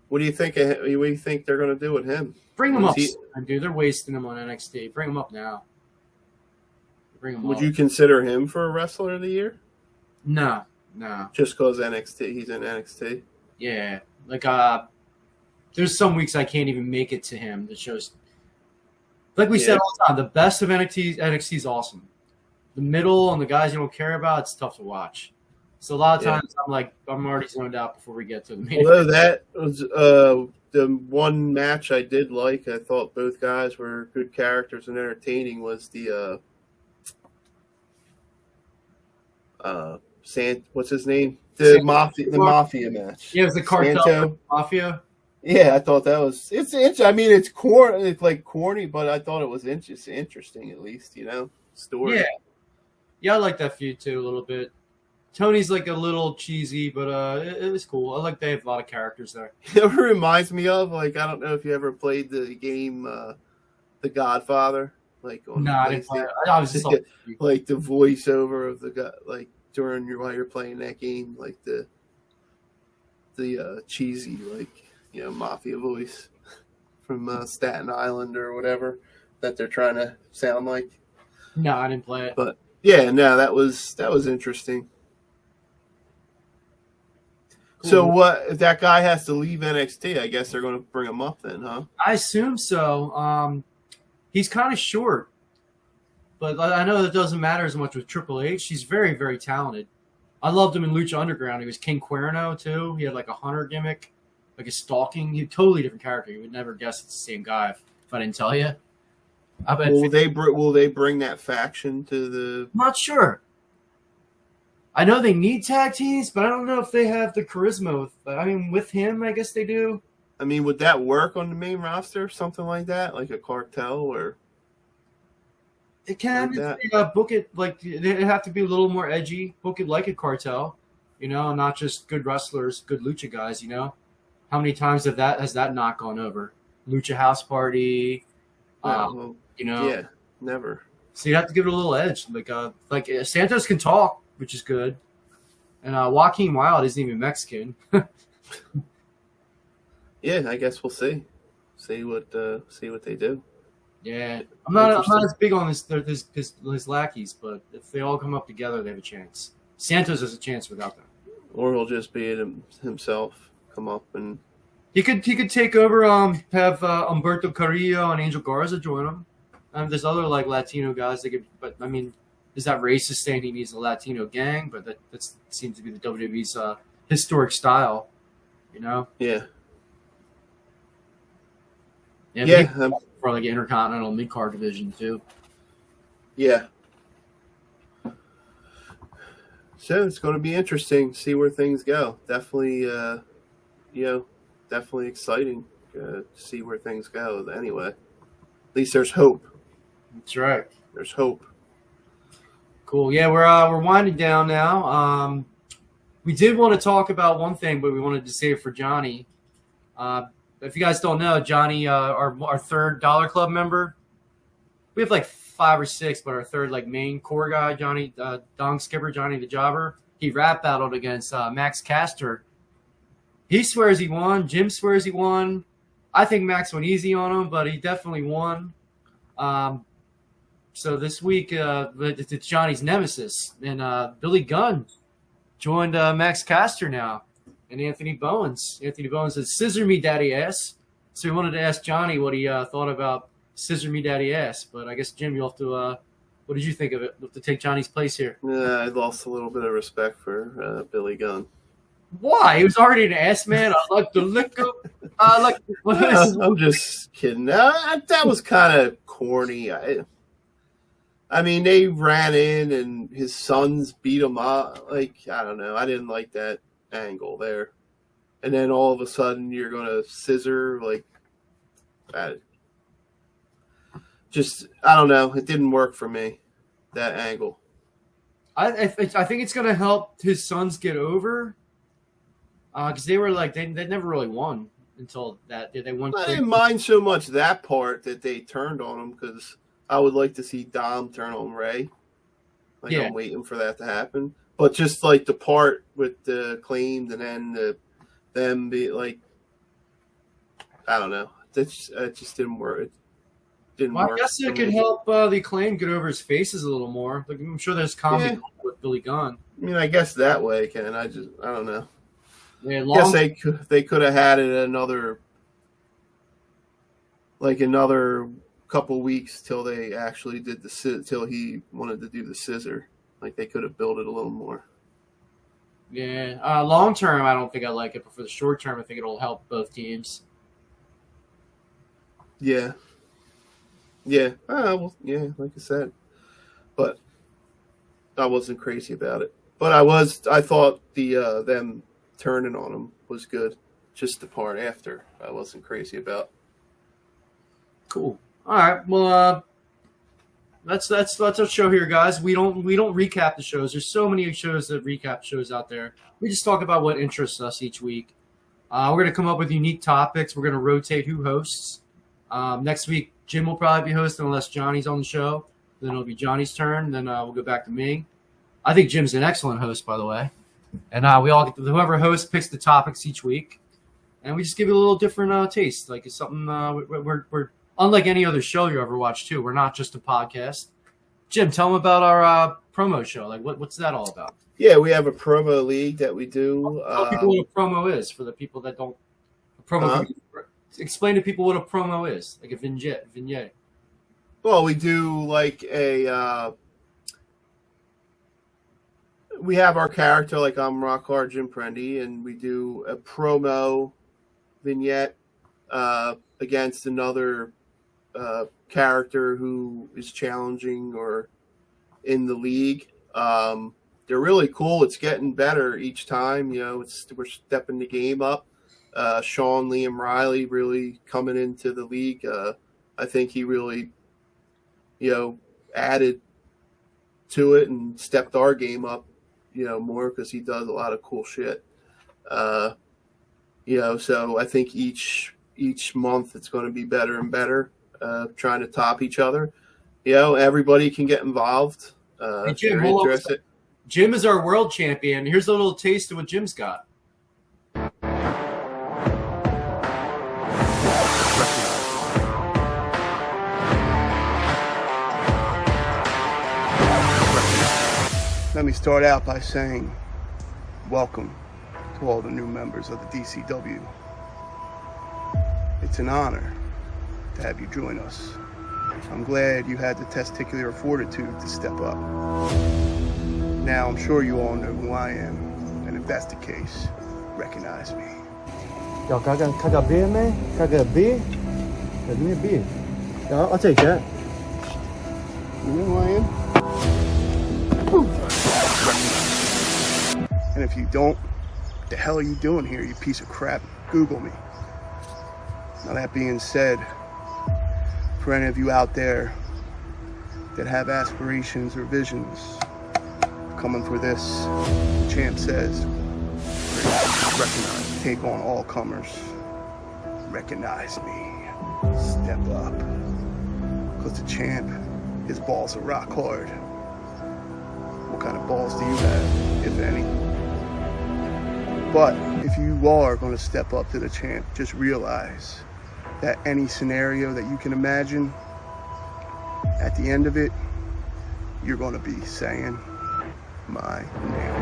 What do you think? What do you think they're going to do with him? Bring him up, dude. They're wasting him on NXT. Bring him up now. Would you consider him for a Wrestler of the Year? No. Just because he's in NXT. Yeah, like there's some weeks I can't even make it to him. That shows, like we said all the time, the best of NXT is awesome. The middle and the guys you don't care about, it's tough to watch. So a lot of times I'm already zoned out before we get to the main. Although that was the one match I did like. I thought both guys were good characters and entertaining. Was the what's his name? The mafia match. Yeah, it was the Cartel Mafia. Yeah, I thought that was I mean, it's corny. It's like corny, but I thought it was interesting at least. Story. Yeah, I like that feud too a little bit. Tony's like a little cheesy, but it was cool. I like they have a lot of characters there. It reminds me of I don't know if you ever played the game The Godfather. I didn't play it. I was just like the voiceover of the guy while you're playing that game, like the cheesy mafia voice from Staten Island or whatever that they're trying to sound like. No, I didn't play it. But yeah, no, that was interesting. Cool. So what if that guy has to leave NXT? I guess they're going to bring him up then, huh? I assume so. He's kind of short, but I know that doesn't matter as much with Triple H. He's very, very talented. I loved him in Lucha Underground. He was King Cuerno too. He had like a hunter gimmick. like a stalking. He's a totally different character. You would never guess it's the same guy if I didn't tell you. I bet. Will they bring that faction to the? I'm not sure. I know they need tag teams, but I don't know if they have the charisma. With him, I guess they do. I mean, would that work on the main roster? Something like that, like a cartel, or it can book it like they have to be a little more edgy. Book it like a cartel, not just good wrestlers, good lucha guys. How many times has that not gone over? Lucha House Party, yeah, never. So you have to give it a little edge. Like Santos can talk, which is good, and Joaquin Wilde isn't even Mexican. Yeah, I guess we'll see what they do. Yeah, I'm not as big on his lackeys, but if they all come up together, they have a chance. Santos has a chance without them. Or he'll just be himself, come up and he could take over. Have Humberto Carrillo and Angel Garza join him. There's other like Latino guys they could, but I mean, is that racist saying he needs a Latino gang? But that seems to be the WWE's historic style, Yeah. Yeah. For like Intercontinental mid-card division too. Yeah. So it's going to be interesting to see where things go. Definitely, definitely exciting to see where things go. Anyway, at least there's hope. That's right. There's hope. Cool. Yeah, we're winding down now. We did want to talk about one thing, but we wanted to save it for Johnny. If you guys don't know, Johnny, our third Dollar Club member, we have like 5 or 6, but our third like main core guy, Johnny, Dong Skipper, Johnny the Jobber, he rap battled against Max Caster. He swears he won. Jim swears he won. I think Max went easy on him, but he definitely won. So this week, it's Johnny's nemesis, and Billy Gunn joined Max Caster now. And Anthony Bowens. Anthony Bowens says, "Scissor me, daddy ass." So we wanted to ask Johnny what he thought about "Scissor me, daddy ass." But I guess Jim, you'll have to. What did you think of it? You'll have to take Johnny's place here. Yeah, I lost a little bit of respect for Billy Gunn. Why? He was already an ass man. I like the liquor. I like. I'm just kidding. That was kind of corny. I mean, they ran in and his sons beat him up. Like, I don't know. I didn't like that angle there. And then all of a sudden you're going to scissor, like, that. Just, I don't know. It didn't work for me, that angle. I think it's going to help his sons get over. Because they were like, they never really won until that. They won. I didn't mind so much that part that they turned on him, because I would like to see Dom turn on Ray. Like, yeah. I'm waiting for that to happen. But just like the part with the Acclaimed and then them be like, I don't know. It just didn't work. It didn't work. I guess it could help the Acclaimed get over his faces a little more. Like, I'm sure there's comedy with Billy Gunn. I mean, I guess that way, Ken. I don't know. Yeah, I guess they could have had it another couple weeks till they actually did till he wanted to do the scissor. Like, they could have built it a little more. Yeah. Long term, I don't think I like it, but for the short term, I think it'll help both teams. Yeah. Yeah. Yeah, like I said. But I wasn't crazy about it. But I thought the them turning on him was good. Just the part after I wasn't crazy about. Cool. All right. Well, that's our show here, guys. We don't recap the shows. There's so many shows that recap shows out there. We just talk about what interests us each week. We're gonna come up with unique topics. We're gonna rotate who hosts. Next week, Jim will probably be hosting unless Johnny's on the show. Then it'll be Johnny's turn. Then we'll go back to me. I think Jim's an excellent host, by the way. And whoever hosts picks the topics each week, and we just give it a little different taste. Like, it's something we're unlike any other show you ever watch, too. We're not just a podcast. Jim, tell them about our promo show. Like, what's that all about? Yeah, we have a promo league that we do. Tell people what a promo is for the people that don't. Explain to people what a promo is, like a vignette. Well, we do like we have our character, like I'm Rock Hard Jim Prendy, and we do a promo vignette against another character who is challenging or in the league. They're really cool. It's getting better each time. We're stepping the game up. Sean Liam Riley really coming into the league. I think he really, added to it and stepped our game up, more because he does a lot of cool shit. So I think each month it's going to be better and better, trying to top each other. Everybody can get involved. Hey, If Jim, you're hold on. interested. Jim is our world champion. Here's a little taste of what Jim's got. Let me start out by saying welcome to all the new members of the DCW. It's an honor to have you join us. I'm glad you had the testicular fortitude to step up. Now, I'm sure you all know who I am, and if that's the case, recognize me. Y'all got a beer, man? Got a beer? Yeah, give me a beer. Yeah, I'll take that. You know who I am? And if you don't, what the hell are you doing here, you piece of crap? Google me. Now, that being said, for any of you out there that have aspirations or visions coming for this, the champ says, recognize, take on all comers. Recognize me. Step up. Because the champ, his balls are rock hard. What kind of balls do you have, if any? But if you are going to step up to the champ, just realize that any scenario that you can imagine, at the end of it, you're going to be saying my name.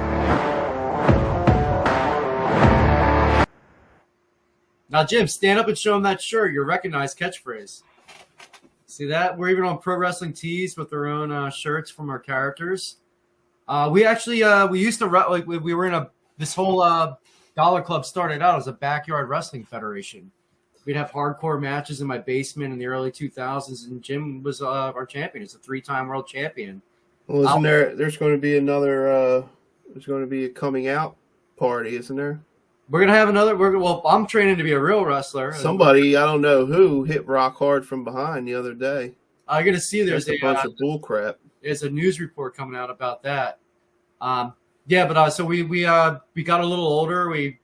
Now, Jim, stand up and show him that shirt, your recognized catchphrase. See that? We're even on Pro Wrestling Tees with our own shirts from our characters. We actually we used to we were in this whole Dollar Club started out as a backyard wrestling federation. We'd have hardcore matches in my basement in the early 2000s, and Jim was our champion. He's a 3-time world champion. Well, isn't there's going to be another, there's going to be a coming out party, isn't there? We're going to have another, I'm training to be a real wrestler. Somebody, I don't know who, hit rock hard from behind the other day. I'm going to see there's a bunch of bull crap. There's a news report coming out about that. So we got a little older. We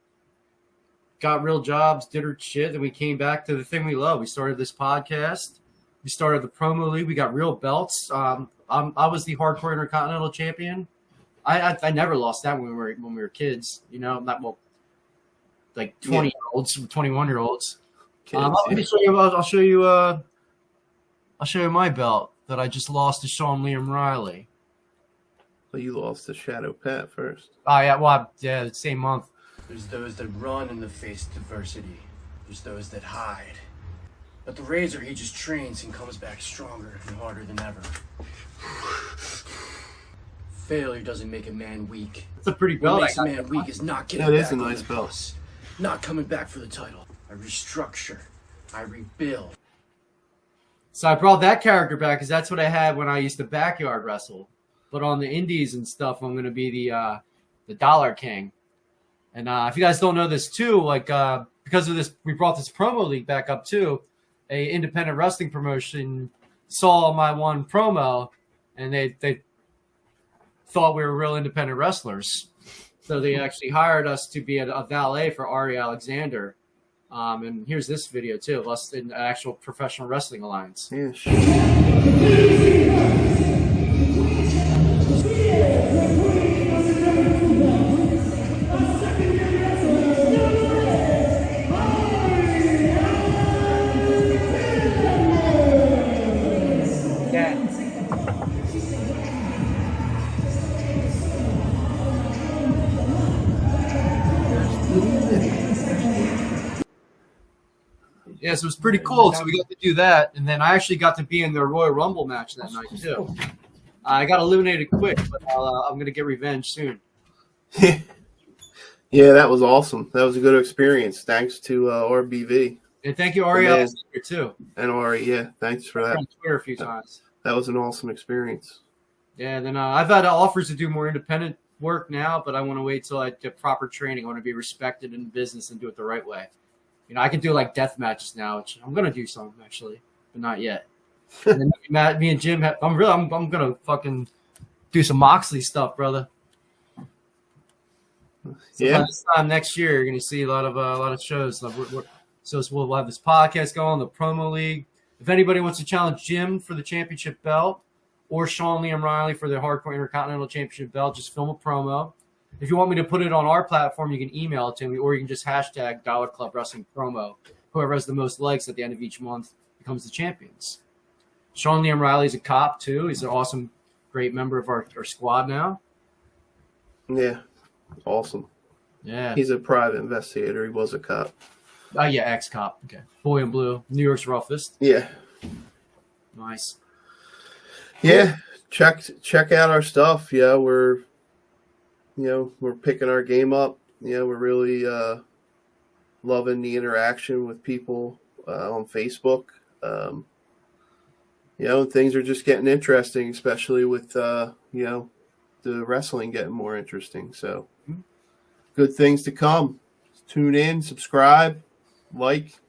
got real jobs, did our shit, and we came back to the thing we love. We started this podcast. We started the promo league. We got real belts. I was the hardcore intercontinental champion. I never lost that when we were kids. Like 20-year-olds, 21-year-olds. I'll show you my belt that I just lost to Sean Liam Riley. Well, you lost to Shadow Pat first. Oh yeah, the same month. There's those that run in the face of diversity. There's those that hide. But the Razor, he just trains and comes back stronger and harder than ever. Failure doesn't make a man weak. It's a pretty belt. What makes a man weak is not getting That back is a on nice the belt. bus. Not coming back for the title. I restructure. I rebuild. So I brought that character back because that's what I had when I used to backyard wrestle. But on the indies and stuff, I'm going to be the Dollar King. And if you guys don't know this too, because of this, we brought this promo league back up too. A independent wrestling promotion saw my one promo, and they thought we were real independent wrestlers. So they actually hired us to be a valet for Ari Alexander. And here's this video too, of us in an actual professional wrestling alliance. Yeah. Yeah, so it was pretty cool. So we got to do that, and then I actually got to be in the Royal Rumble match that night too. I got eliminated quick, but I'm going to get revenge soon. Yeah, that was awesome. That was a good experience. Thanks to RBV And thank you, Ari, Man. here too. and Ari. Yeah, thanks for that. On Twitter a few times. That was an awesome experience. Yeah, then I've had offers to do more independent work now, but I want to wait till I get proper training. I want to be respected in business and do it the right way. You know, I can do like death matches now, which I'm gonna do some actually, but not yet. And then Matt, me and Jim, I'm gonna fucking do some Moxley stuff, brother. So Yeah. by this time next year, you're gonna see a lot of shows. So we'll have this podcast going, the promo league. If anybody wants to challenge Jim for the championship belt, or Sean Liam Riley for the Hardcore Intercontinental Championship belt, just film a promo. If you want me to put it on our platform, you can email it to me, or you can just hashtag Dollar Club Wrestling Promo. Whoever has the most likes at the end of each month becomes the champions. Sean Liam Riley's a cop, too. He's an awesome, great member of our squad now. Yeah, awesome. Yeah. He's a private investigator. He was a cop. Yeah, ex-cop. Okay. Boy in Blue, New York's roughest. Yeah. Nice. Yeah, check out our stuff. Yeah, we're picking our game up. Yeah, we're really loving the interaction with people on Facebook. Things are just getting interesting, especially with the wrestling getting more interesting. So, good things to come. Tune in, subscribe, like.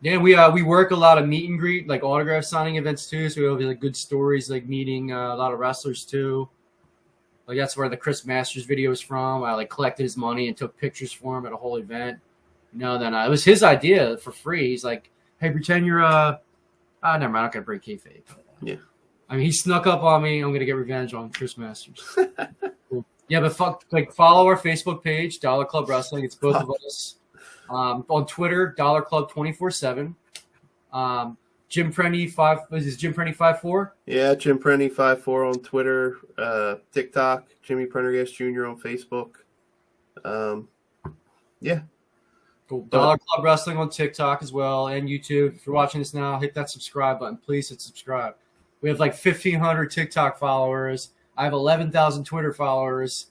Yeah, we work a lot of meet and greet, like autograph signing events too. So we have like good stories, like meeting a lot of wrestlers too. Like that's where the Chris Masters video is from. I like collected his money and took pictures for him at a whole event. Then it was his idea for free. He's like, "Hey, pretend you're never mind. I'm not gonna break kayfabe." Yeah. I mean, he snuck up on me. I'm gonna get revenge on Chris Masters. Cool. Yeah, but follow our Facebook page, Dollar Club Wrestling. It's both of us. On Twitter, Dollar Club 24/7. Jim Prenny Jim Prenny 54? Yeah, Jim Prenny 54 on Twitter, TikTok, Jimmy Prendergast Jr. on Facebook. Yeah. Cool. Dollar Club Wrestling on TikTok as well and YouTube. If you're watching this now, hit that subscribe button. Please hit subscribe. We have like 1,500 TikTok followers. I have 11,000 Twitter followers,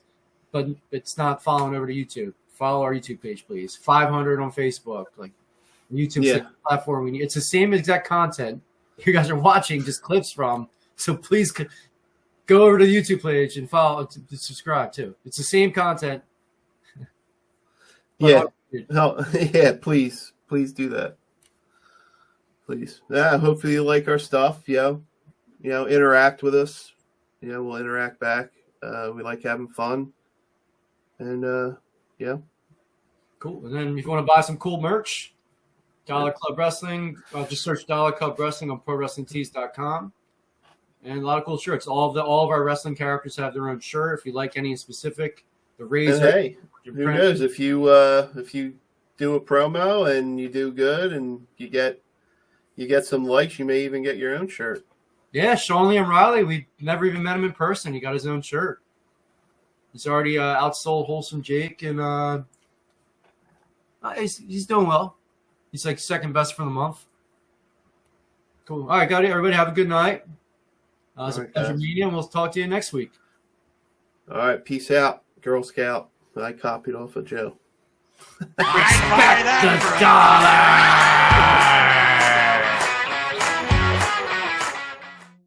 but it's not following over to YouTube. Follow our YouTube page, please. 500 on Facebook. Like YouTube's the platform we need. It's the same exact content you guys are watching, just clips from. So please go over to the YouTube page and follow, to subscribe too. It's the same content. Yeah. Yeah, please do that. Please. Yeah, hopefully you like our stuff. Interact with us. We'll interact back. We like having fun. And yeah. Cool. And then if you want to buy some cool merch, Dollar Club Wrestling, just search Dollar Club Wrestling on ProWrestlingTees.com. And a lot of cool shirts. All of our wrestling characters have their own shirt. If you like any in specific, the Razor. And hey, who knows if you do a promo and you do good and you get some likes, you may even get your own shirt. Yeah, Sean Liam Riley. We never even met him in person. He got his own shirt. He's already outsold Wholesome Jake, and he's doing well. He's like second best for the month. Cool. All right, got it. Everybody have a good night. It's a pleasure meeting you, and we'll talk to you next week. All right, peace out, Girl Scout. I copied off of Joe. I'd buy that for $1.